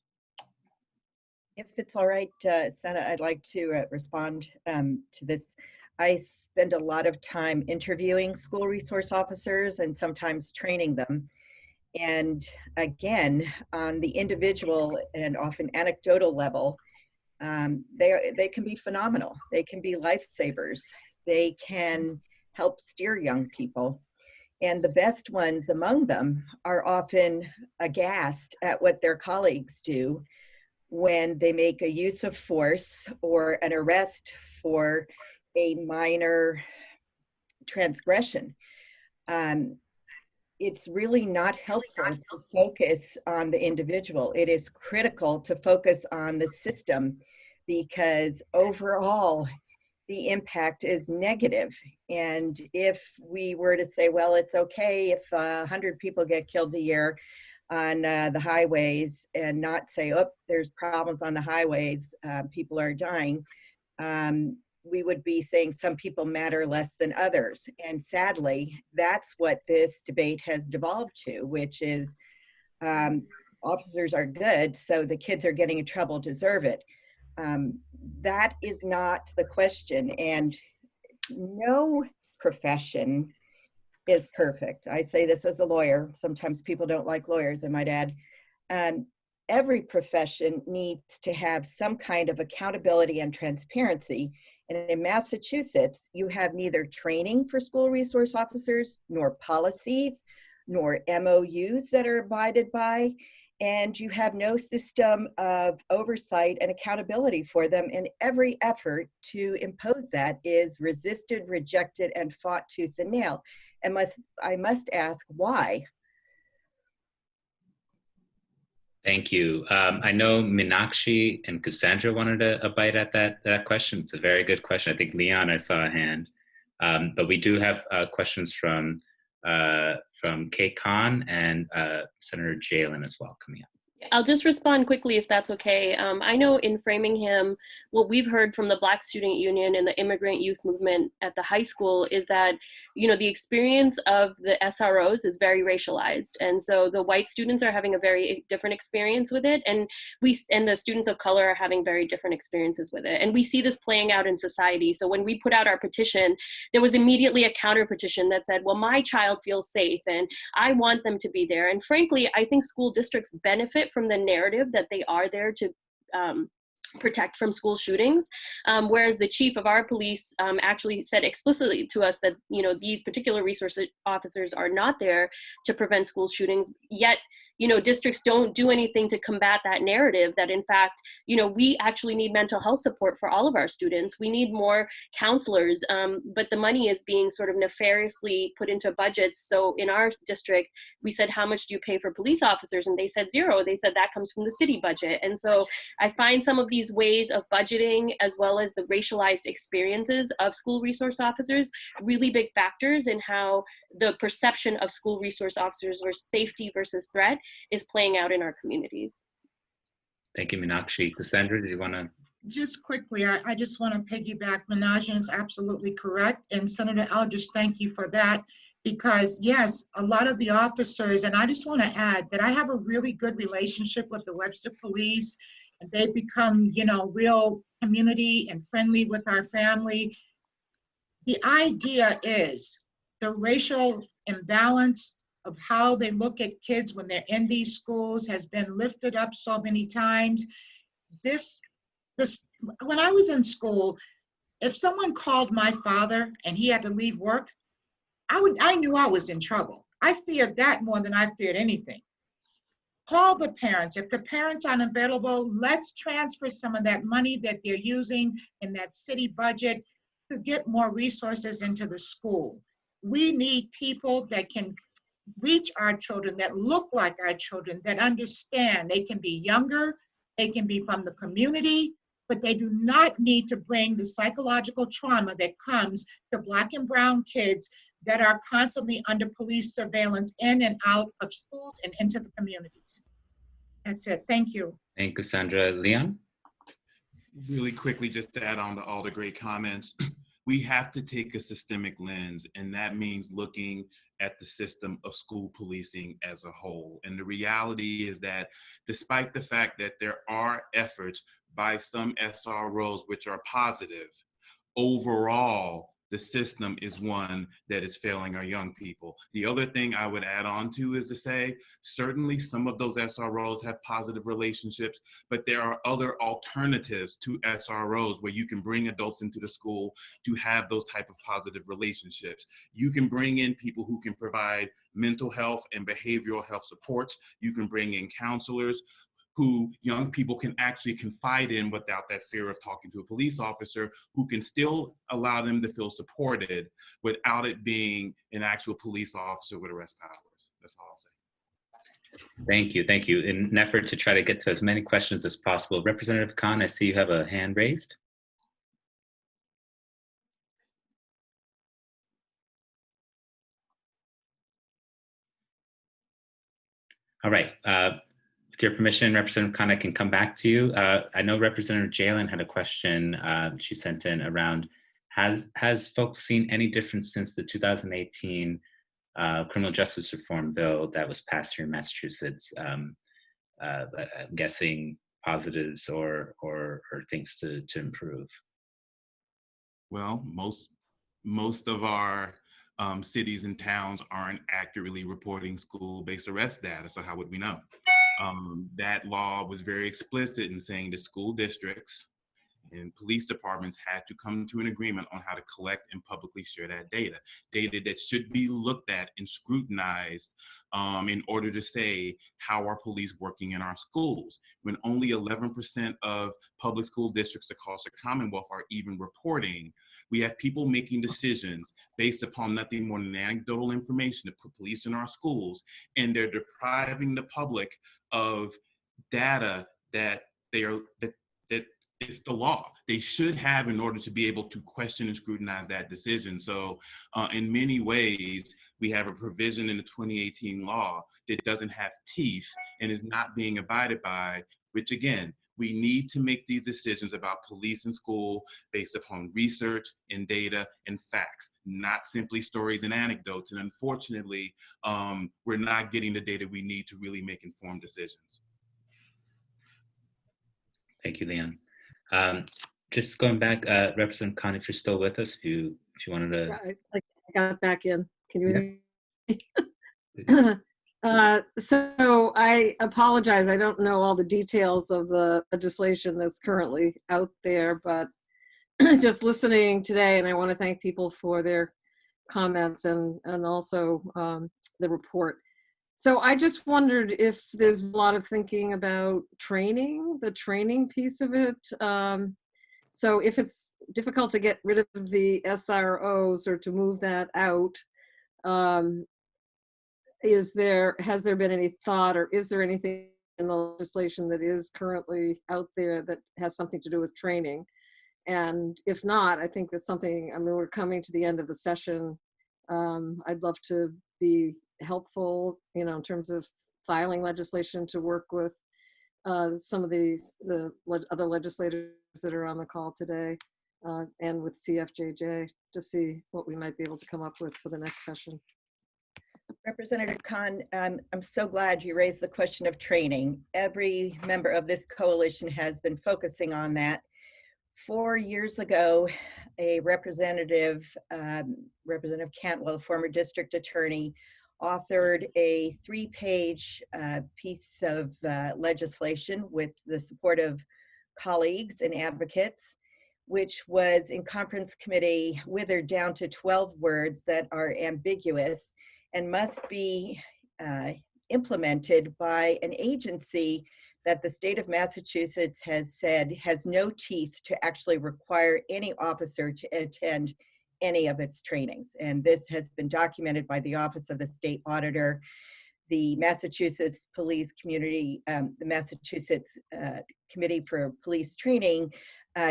If it's all right, Senna, I'd like to respond to this. I spend a lot of time interviewing school resource officers and sometimes training them. And again, on the individual and often anecdotal level, they can be phenomenal. They can be lifesavers. They can help steer young people. And the best ones among them are often aghast at what their colleagues do when they make a use of force or an arrest for a minor transgression. It's really not helpful to focus on the individual. It is critical to focus on the system, because overall the impact is negative. And if we were to say, well, it's okay if 100 people get killed a year on the highways, and not say, oh, there's problems on the highways, people are dying, we would be saying some people matter less than others. And sadly, that's what this debate has devolved to, which is officers are good, so the kids are getting in trouble deserve it. That is not the question. And no profession is perfect. I say this as a lawyer. Sometimes people don't like lawyers, I might add. Every profession needs to have some kind of accountability and transparency. And in Massachusetts, you have neither training for school resource officers, nor policies, nor MOUs that are abided by, and you have no system of oversight and accountability for them. And every effort to impose that is resisted, rejected, and fought tooth and nail. And I must ask, why? Thank you. I know Meenakshi and Cassandra wanted a bite at that question. It's a very good question. I think Leon, I saw a hand. But we do have questions from Kay Khan and Senator Jalen as well coming up. I'll just respond quickly if that's okay. I know in Framingham, what we've heard from the Black Student Union and the immigrant youth movement at the high school is that, the experience of the SROs is very racialized. And so the white students are having a very different experience with it. And the students of color are having very different experiences with it. And we see this playing out in society. So when we put out our petition, there was immediately a counter petition that said, well, my child feels safe and I want them to be there. And frankly, I think school districts benefit from the narrative that they are there to protect from school shootings, whereas the chief of our police actually said explicitly to us that, you know, these particular resource officers are not there to prevent school shootings. Yet, you know, districts don't do anything to combat that narrative that, in fact, you know, we actually need mental health support for all of our students. We need more counselors, but the money is being sort of nefariously put into budgets. So in our district, we said, how much do you pay for police officers? And they said zero. They said that comes from the city budget. And so I find some of these ways of budgeting, as well as the racialized experiences of school resource officers, really big factors in how the perception of school resource officers or safety versus threat is playing out in our communities. Thank you, Meenakshi. Cassandra, did you want to? Just quickly, I just want to piggyback. Meenakshi is absolutely correct. And Senator Eldridge, thank you for that. Because yes, a lot of the officers, and I just want to add that I have a really good relationship with the Webster Police, and they've become, you know, real community and friendly with our family. The idea is the racial imbalance of how they look at kids when they're in these schools has been lifted up so many times. When I was in school, if someone called my father and he had to leave work, I knew I was in trouble. I feared that more than I feared anything. Call the parents. If the parents aren't available, let's transfer some of that money that they're using in that city budget to get more resources into the school. We need people that can reach our children, that look like our children, that understand. They can be younger, they can be from the community, but they do not need to bring the psychological trauma that comes to Black and brown kids that are constantly under police surveillance in and out of schools and into the communities. That's it. Thank you. Thank you, Cassandra. Leon? Really quickly, just to add on to all the great comments, we have to take a systemic lens, and that means looking at the system of school policing as a whole. And the reality is that despite the fact that there are efforts by some SROs which are positive, overall, the system is one that is failing our young people. The other thing I would add on to is to say, certainly some of those SROs have positive relationships, but there are other alternatives to SROs where you can bring adults into the school to have those type of positive relationships. You can bring in people who can provide mental health and behavioral health supports. You can bring in counselors who young people can actually confide in without that fear of talking to a police officer, who can still allow them to feel supported without it being an actual police officer with arrest powers. That's all I'll say. Thank you, thank you. In an effort to try to get to as many questions as possible, Representative Khan, I see you have a hand raised. All right. With your permission, Representative Khan, I can come back to you. I know Representative Jalen had a question she sent in around, has folks seen any difference since the 2018 criminal justice reform bill that was passed here in Massachusetts? I'm guessing positives or things to improve. Well, most of our cities and towns aren't accurately reporting school-based arrest data, so how would we know? That law was very explicit in saying that school districts and police departments had to come to an agreement on how to collect and publicly share that data that should be looked at and scrutinized in order to say, how are police working in our schools? When only 11% of public school districts across the Commonwealth are even reporting, we have people making decisions based upon nothing more than anecdotal information to put police in our schools, and they're depriving the public of data that it's the law. They should have in order to be able to question and scrutinize that decision. So in many ways, we have a provision in the 2018 law that doesn't have teeth and is not being abided by, which again, we need to make these decisions about police and school based upon research and data and facts, not simply stories and anecdotes. And unfortunately, we're not getting the data we need to really make informed decisions. Thank you, Leon. Just going back, Representative Khan, if you're still with us, if you wanted to. Yeah, I got back in. Can you hear me? So I apologize. I don't know all the details of the legislation that's currently out there, but just listening today, and I want to thank people for their comments and also the report. So I just wondered if there's a lot of thinking about training, the training piece of it. So if it's difficult to get rid of the SROs or to move that out, has there been any thought, or is there anything in the legislation that is currently out there that has something to do with training? And if not, I think that's something, I mean, we're coming to the end of the session. I'd love to be helpful, in terms of filing legislation to work with some of the other legislators that are on the call today, and with CFJJ to see what we might be able to come up with for the next session. Representative Khan, I'm so glad you raised the question of training. Every member of this coalition has been focusing on that. 4 years ago, a Representative Cantwell, former district attorney, authored a 3-page piece of legislation with the support of colleagues and advocates, which was in conference committee withered down to 12 words that are ambiguous and must be implemented by an agency that the state of Massachusetts has said has no teeth to actually require any officer to attend any of its trainings. And this has been documented by the Office of the State Auditor, the Massachusetts Police Community, the Massachusetts Committee for Police Training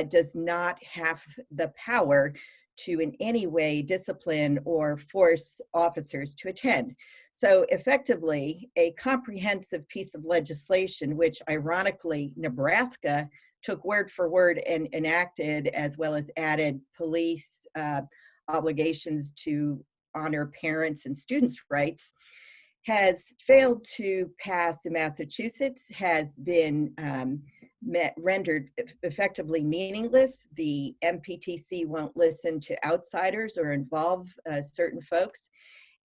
does not have the power to in any way discipline or force officers to attend. So effectively, a comprehensive piece of legislation, which ironically Nebraska took word for word and enacted, as well as added police obligations to honor parents' and students' rights, has failed to pass in Massachusetts, has been rendered effectively meaningless. The MPTC won't listen to outsiders or involve certain folks.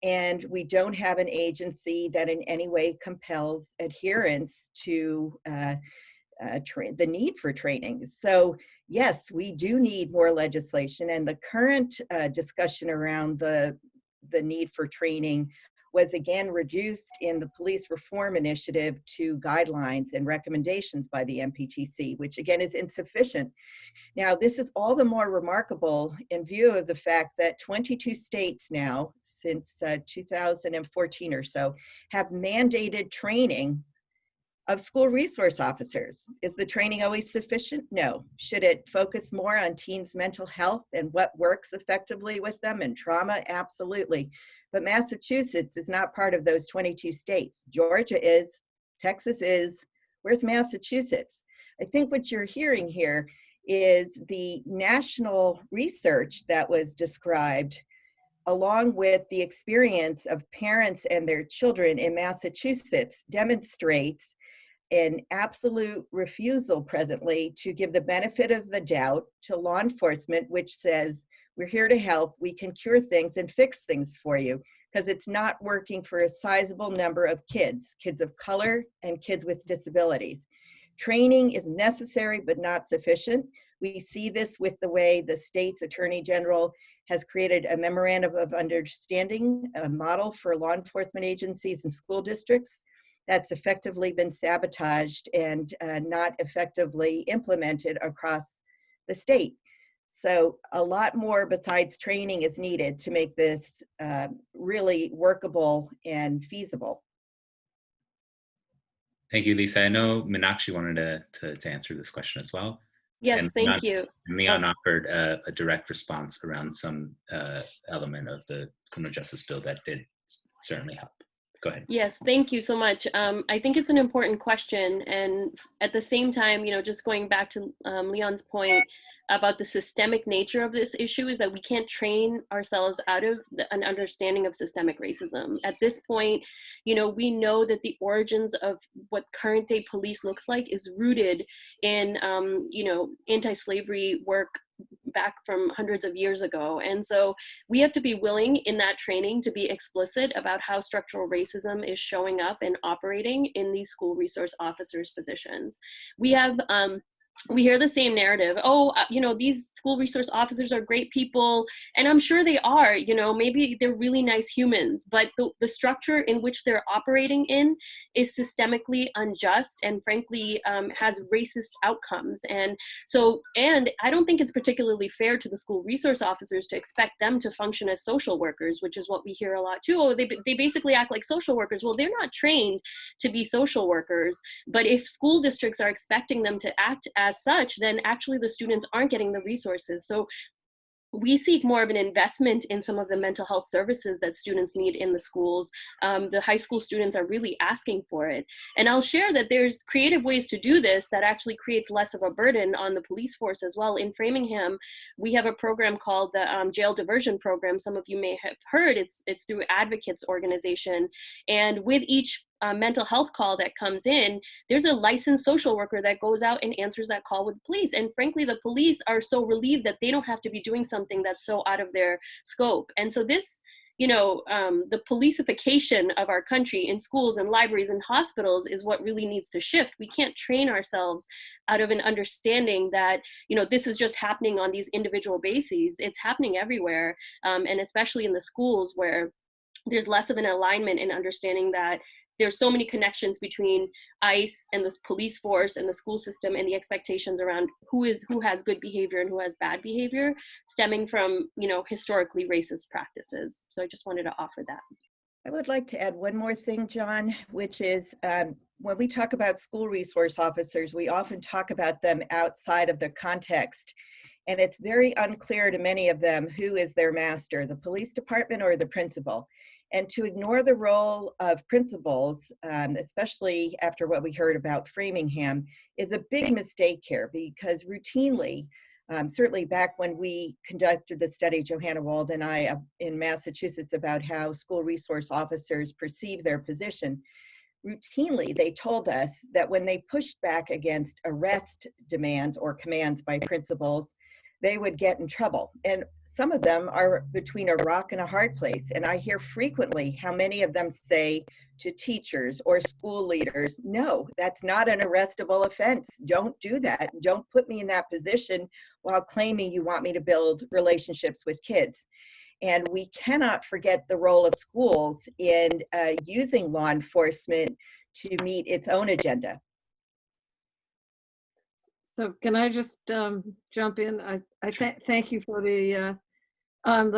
And we don't have an agency that in any way compels adherence to the need for training. So yes, we do need more legislation, and the current discussion around the need for training was again reduced in the police reform initiative to guidelines and recommendations by the MPTC, which again is insufficient. Now, this is all the more remarkable in view of the fact that 22 states now, since 2014 or so, have mandated training of school resource officers. Is the training always sufficient? No. Should it focus more on teens' mental health and what works effectively with them and trauma? Absolutely. But Massachusetts is not part of those 22 states. Georgia is, Texas is. Where's Massachusetts? I think what you're hearing here is the national research that was described, along with the experience of parents and their children in Massachusetts, demonstrates an absolute refusal presently to give the benefit of the doubt to law enforcement, which says, we're here to help, we can cure things and fix things for you, because it's not working for a sizable number of kids of color and kids with disabilities. Training is necessary but not sufficient. We see this with the way the state's attorney general has created a memorandum of understanding, a model for law enforcement agencies and school districts that's effectively been sabotaged and not effectively implemented across the state. So a lot more besides training is needed to make this really workable and feasible. Thank you, Lisa. I know Meenakshi wanted to answer this question as well. Yes, and thank you. Leon offered a direct response around some element of the criminal justice bill that did certainly help. Go ahead. Yes, thank you so much. I think it's an important question. And at the same time, just going back to Leon's point about the systemic nature of this issue, is that we can't train ourselves out of an understanding of systemic racism. At this point, we know that the origins of what current day police looks like is rooted in, anti-slavery work back from hundreds of years ago. And so we have to be willing in that training to be explicit about how structural racism is showing up and operating in these school resource officers' positions. We have, we hear the same narrative. Oh, you know, these school resource officers are great people. And I'm sure they are, you know, maybe they're really nice humans, but the structure in which they're operating in is systemically unjust and frankly has racist outcomes. And so, and I don't think it's particularly fair to the school resource officers to expect them to function as social workers, which is what we hear a lot too. Oh, they basically act like social workers. Well, they're not trained to be social workers, but if school districts are expecting them to act as such, then actually the students aren't getting the resources. So we seek more of an investment in some of the mental health services that students need in the schools. The high school students are really asking for it. And I'll share that there's creative ways to do this that actually creates less of a burden on the police force as well. In Framingham, we have a program called the Jail Diversion Program. Some of you may have heard, it's through Advocates organization. And with each mental health call that comes in, there's a licensed social worker that goes out and answers that call with the police. And frankly, the police are so relieved that they don't have to be doing something that's so out of their scope. And so this, you know, the policification of our country in schools and libraries and hospitals is what really needs to shift. We can't train ourselves out of an understanding that, you know, this is just happening on these individual bases. It's happening everywhere, and especially in the schools where there's less of an alignment in understanding that there's so many connections between ICE and the police force and the school system and the expectations around who has good behavior and who has bad behavior, stemming from, you know, historically racist practices. So I just wanted to offer that. I would like to add one more thing, John, which is when we talk about school resource officers, we often talk about them outside of the context. And it's very unclear to many of them who is their master, the police department or the principal. And to ignore the role of principals, especially after what we heard about Framingham, is a big mistake here, because routinely, certainly back when we conducted the study, Johanna Wald and I, in Massachusetts, about how school resource officers perceive their position, routinely they told us that when they pushed back against arrest demands or commands by principals, they would get in trouble. And some of them are between a rock and a hard place. And I hear frequently how many of them say to teachers or school leaders, no, that's not an arrestable offense. Don't do that. Don't put me in that position while claiming you want me to build relationships with kids. And we cannot forget the role of schools in using law enforcement to meet its own agenda. So can I just jump in? I thank you for the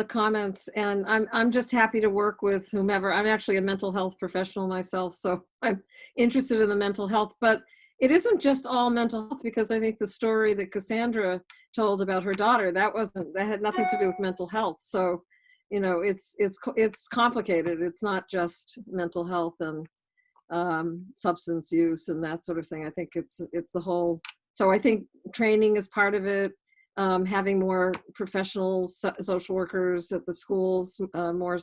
comments, and I'm just happy to work with whomever. I'm actually a mental health professional myself, so I'm interested in the mental health. But it isn't just all mental health, because I think the story that Cassandra told about her daughter, that had nothing to do with mental health. So, you know, it's complicated. It's not just mental health and substance use and that sort of thing. I think it's the whole. So I think training is part of it, having more professional social workers at the schools, more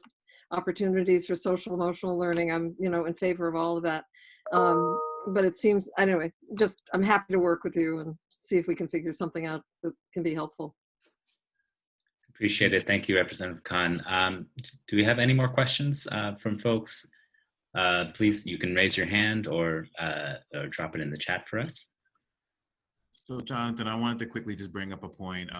opportunities for social emotional learning. I'm, you know, in favor of all of that. But it seems, anyway, just I'm happy to work with you and see if we can figure something out that can be helpful. Appreciate it. Thank you, Representative Khan. Do we have any more questions from folks? Please, you can raise your hand or drop it in the chat for us. So Jonathan, I wanted to quickly just bring up a point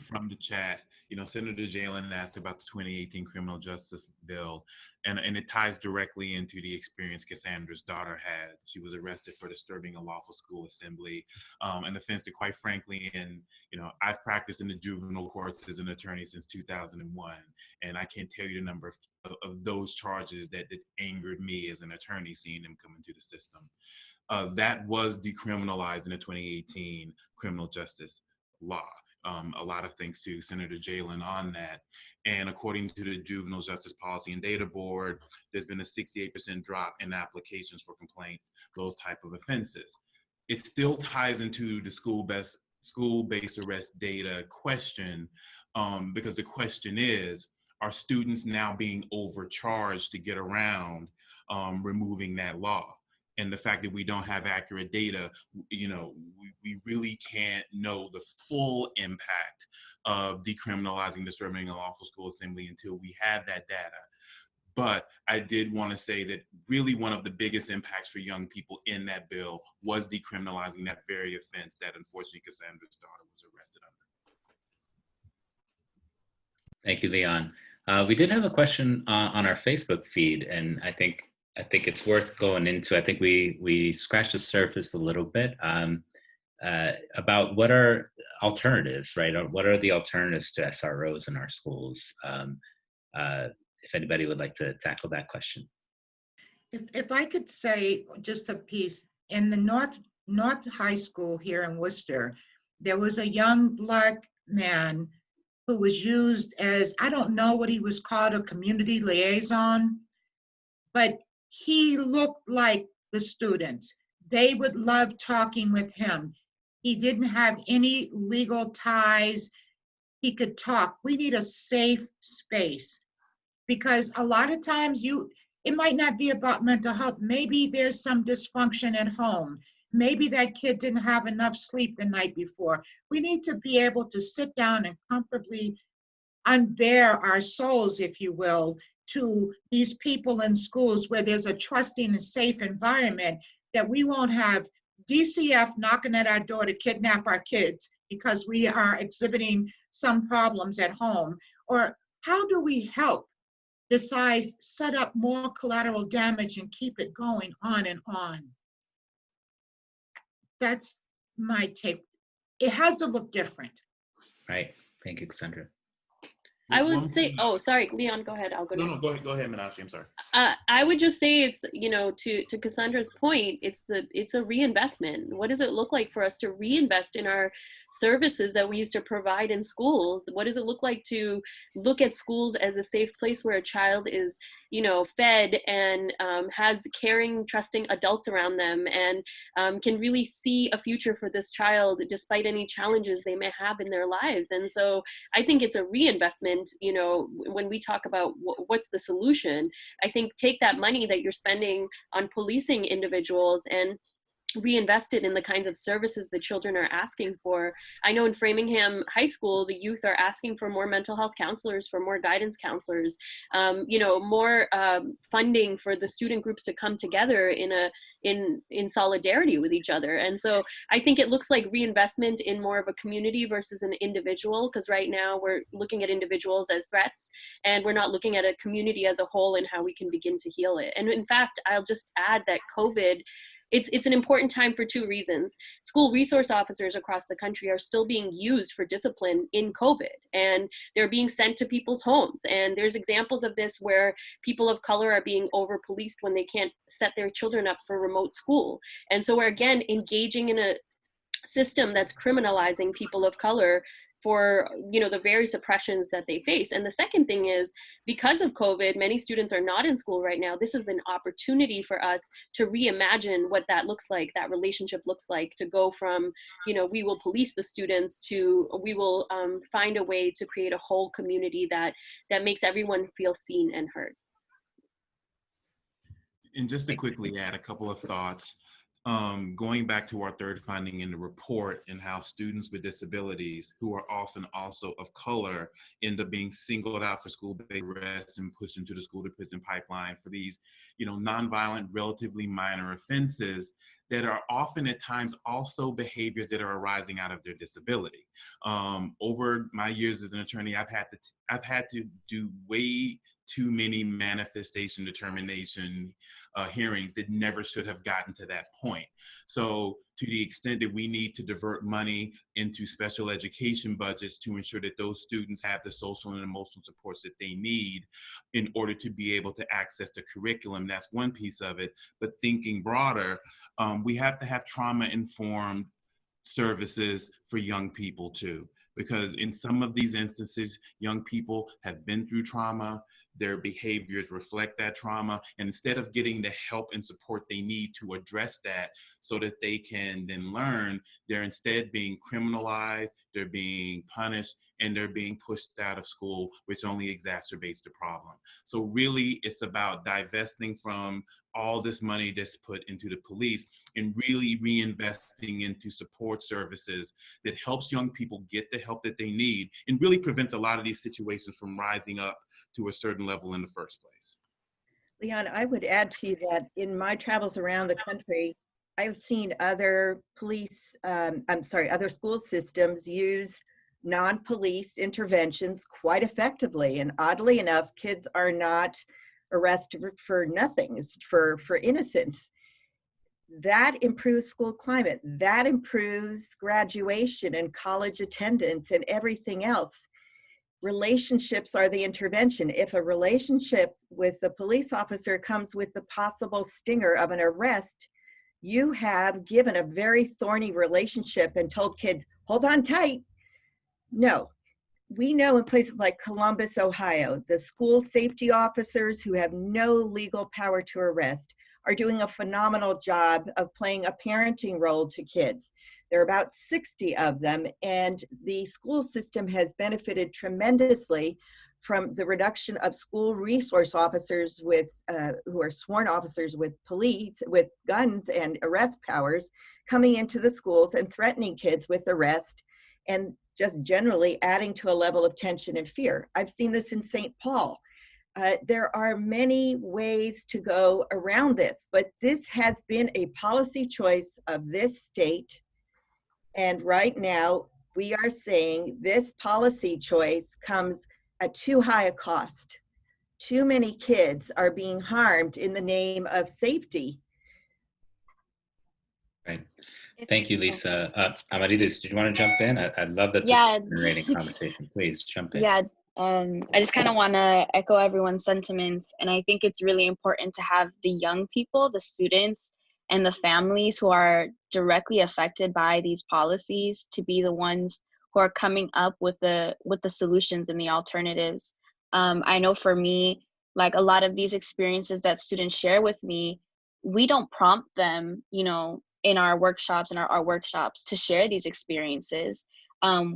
from the chat. You know, Senator Jalen asked about the 2018 criminal justice bill, and it ties directly into the experience Cassandra's daughter had. She was arrested for disturbing a lawful school assembly, an offense that, quite frankly, and you know, I've practiced in the juvenile courts as an attorney since 2001, and I can't tell you the number of those charges that angered me as an attorney, seeing them come into the system. That was decriminalized in the 2018 criminal justice law. A lot of thanks to Senator Jalen on that. And according to the Juvenile Justice Policy and Data Board, there's been a 68% drop in applications for complaint, those type of offenses. It still ties into the school-based arrest data question, because the question is, are students now being overcharged to get around removing that law? and the fact that we don't have accurate data, we really can't know the full impact of decriminalizing disturbing and unlawful school assembly until we have that data. But I did want to say that really one of the biggest impacts for young people in that bill was decriminalizing that very offense that unfortunately Cassandra's daughter was arrested under. Thank you, Leon. We did have a question on our Facebook feed, and I think it's worth going into. I think we scratched the surface a little bit about what are alternatives, right? Or what are the alternatives to SROs in our schools? If anybody would like to tackle that question. If I could say just a piece, in the North High School here in Worcester, there was a young Black man who was used as, I don't know what he was called, a community liaison, but he looked like the students. They would love talking with him. He didn't have any legal ties. He could talk. We need a safe space, because a lot of times it might not be about mental health. Maybe there's some dysfunction at home. Maybe that kid didn't have enough sleep the night before. We need to be able to sit down and comfortably unbear our souls, if you will, to these people in schools where there's a trusting and safe environment, that we won't have DCF knocking at our door to kidnap our kids because we are exhibiting some problems at home. Or how do we help besides set up more collateral damage and keep it going on and on? That's my take. It has to look different. Right. Thank you, Cassandra. I would say, oh, sorry, Leon, go ahead. I'll go. No, go ahead, Meenakshi. I'm sorry. I would just say it's, to Cassandra's point, it's a reinvestment. What does it look like for us to reinvest in our services that we used to provide in schools? What does it look like to look at schools as a safe place where a child is, fed and has caring, trusting adults around them, and can really see a future for this child despite any challenges they may have in their lives? And so I think it's a reinvestment. When we talk about what's the solution, I think take that money that you're spending on policing individuals and reinvest it in the kinds of services the children are asking for. I know in Framingham High School, the youth are asking for more mental health counselors, for more guidance counselors, more funding for the student groups to come together in solidarity with each other. And so I think it looks like reinvestment in more of a community versus an individual, because right now we're looking at individuals as threats, and we're not looking at a community as a whole and how we can begin to heal it. And in fact, I'll just add that COVID, it's an important time for two reasons. School resource officers across the country are still being used for discipline in COVID, and they're being sent to people's homes. And there's examples of this where people of color are being over-policed when they can't set their children up for remote school. And so we're again engaging in a system that's criminalizing people of color for the various oppressions that they face. And the second thing is, because of COVID, many students are not in school right now. This is an opportunity for us to reimagine what that looks like, that relationship looks like, to go from, we will police the students to we will find a way to create a whole community that makes everyone feel seen and heard. And just to quickly add a couple of thoughts, going back to our third finding in the report, and how students with disabilities who are often also of color end up being singled out for school-based arrests and pushed into the school-to-prison pipeline for these, nonviolent, relatively minor offenses that are often at times also behaviors that are arising out of their disability. Over my years as an attorney, I've had to do way too many manifestation determination hearings that never should have gotten to that point. So to the extent that we need to divert money into special education budgets to ensure that those students have the social and emotional supports that they need in order to be able to access the curriculum, that's one piece of it. But thinking broader, we have to have trauma-informed services for young people too. Because in some of these instances, young people have been through trauma, their behaviors reflect that trauma, and instead of getting the help and support they need to address that so that they can then learn, they're instead being criminalized, they're being punished, and they're being pushed out of school, which only exacerbates the problem. So really, it's about divesting from all this money that's put into the police and really reinvesting into support services that helps young people get the help that they need and really prevents a lot of these situations from rising up to a certain level in the first place. Leon, I would add to you that in my travels around the country, I've seen other other school systems use non-police interventions quite effectively. And oddly enough, kids are not arrested for nothing, it's for innocence. That improves school climate, that improves graduation and college attendance and everything else. Relationships are the intervention. If a relationship with a police officer comes with the possible stinger of an arrest, you have given a very thorny relationship and told kids, hold on tight. No, we know in places like Columbus, Ohio, the school safety officers who have no legal power to arrest are doing a phenomenal job of playing a parenting role to kids. There are about 60 of them, and the school system has benefited tremendously from the reduction of school resource officers who are sworn officers with police, with guns and arrest powers, coming into the schools and threatening kids with arrest, and just generally adding to a level of tension and fear. I've seen this in St. Paul. There are many ways to go around this, but this has been a policy choice of this state. And right now, we are saying this policy choice comes at too high a cost. Too many kids are being harmed in the name of safety. Right. Thank you, Lisa. Amarilis, did you want to jump in? I love that this is a generating conversation. Please jump in. Yeah, I just kind of want to echo everyone's sentiments. And I think it's really important to have the young people, the students, and the families who are directly affected by these policies to be the ones who are coming up with the solutions and the alternatives. I know for me, like a lot of these experiences that students share with me, we don't prompt them, in our workshops and our workshops to share these experiences.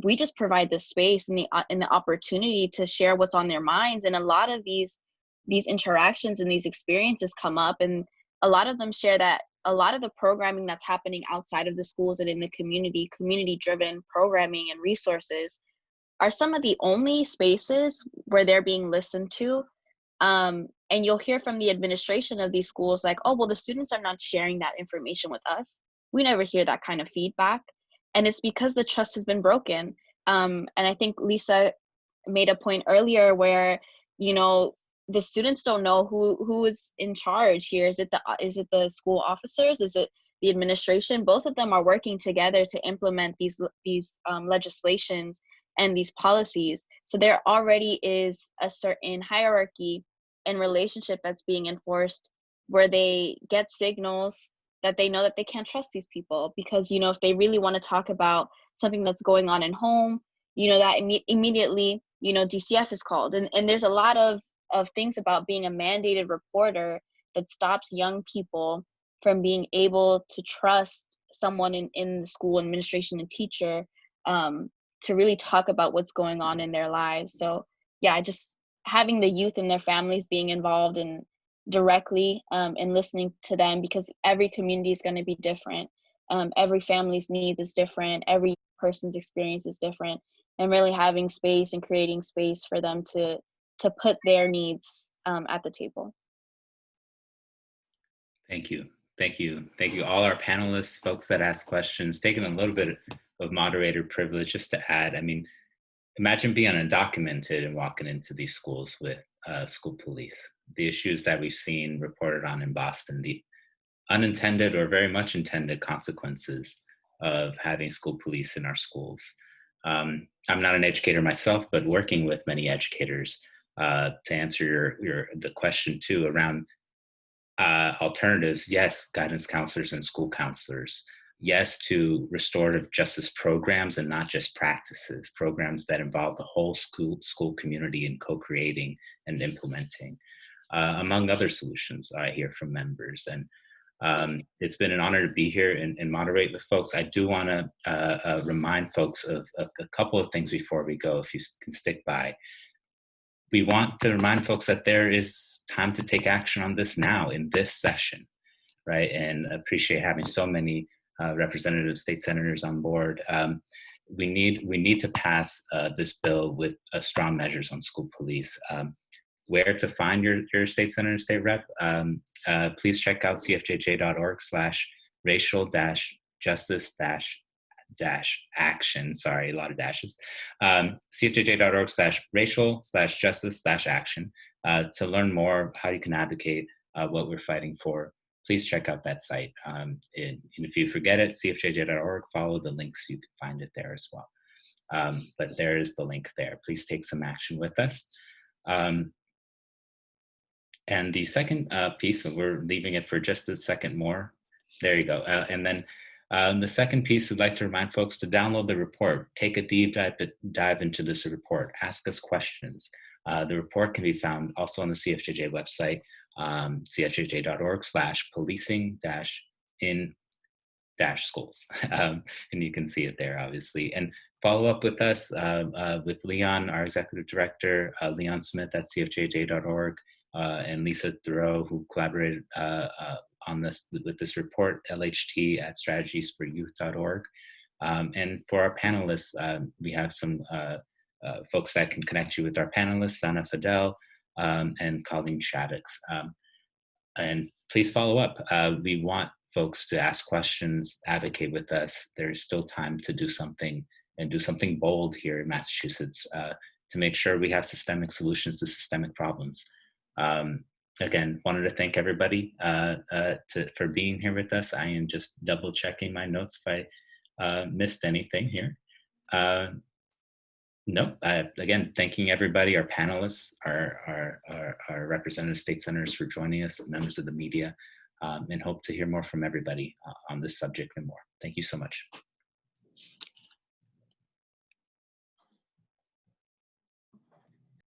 We just provide the space and the opportunity to share what's on their minds. And a lot of these interactions and these experiences come up, and a lot of them share that a lot of the programming that's happening outside of the schools and in the community-driven programming and resources are some of the only spaces where they're being listened to. And you'll hear from the administration of these schools like, oh, well, the students are not sharing that information with us. We never hear that kind of feedback. And it's because the trust has been broken. And I think Lisa made a point earlier where, the students don't know who is in charge here. Is it the school officers? Is it the administration? Both of them are working together to implement these legislations and these policies. So there already is a certain hierarchy and relationship that's being enforced where they get signals that they know that they can't trust these people because, if they really want to talk about something that's going on in home, that immediately, DCF is called. And there's a lot of things about being a mandated reporter that stops young people from being able to trust someone in the school administration and teacher to really talk about what's going on in their lives. So yeah, just having the youth and their families being involved in directly and listening to them, because every community is going to be different. Every family's needs is different. Every person's experience is different, and really having space and creating space for them to put their needs at the table. Thank you. Thank you. Thank you, all our panelists, folks that asked questions, taking a little bit of moderator privilege just to add. I mean, imagine being undocumented and walking into these schools with school police. The issues that we've seen reported on in Boston, the unintended or very much intended consequences of having school police in our schools. I'm not an educator myself, but working with many educators to answer the question too around alternatives. Yes, guidance counselors and school counselors. Yes, to restorative justice programs and not just practices, programs that involve the whole school community in co-creating and implementing, among other solutions I hear from members. And It's been an honor to be here and moderate with folks. I do want to remind folks of a couple of things before we go, if you can stick by. We want to remind folks that there is time to take action on this now in this session, right? And appreciate having so many representative state senators on board. We need to pass this bill with strong measures on school police. Where to find your state senator and state rep? Please check out cfjj.org/racial-justice-action. Sorry, a lot of dashes. cfjj.org/racial-justice-action to learn more how you can advocate what we're fighting for. Please check out that site. And if you forget it, cfjj.org, follow the links. You can find it there as well. But there is the link there. Please take some action with us. And the second piece, we're leaving it for just a second more. There you go. And then the second piece, I'd like to remind folks to download the report. Take a deep dive into this report. Ask us questions. The report can be found also on the CFJJ website, cfjj.org/policing-in-schools. And you can see it there, obviously. And follow up with us, with Leon, our executive director, Leon Smith at cfjj.org. And Lisa Thoreau, who collaborated on this with this report, LHT@strategiesforyouth.org. And for our panelists, we have some folks that can connect you with our panelists, Sana Fidel and Colleen Shaddix. And please follow up. We want folks to ask questions, advocate with us. There's still time to do something and do something bold here in Massachusetts to make sure we have systemic solutions to systemic problems. Again, wanted to thank everybody for being here with us. I am just double checking my notes if I missed anything here. No, again, thanking everybody, our panelists, our representative state senators for joining us, members of the media, and hope to hear more from everybody on this subject and more. Thank you so much.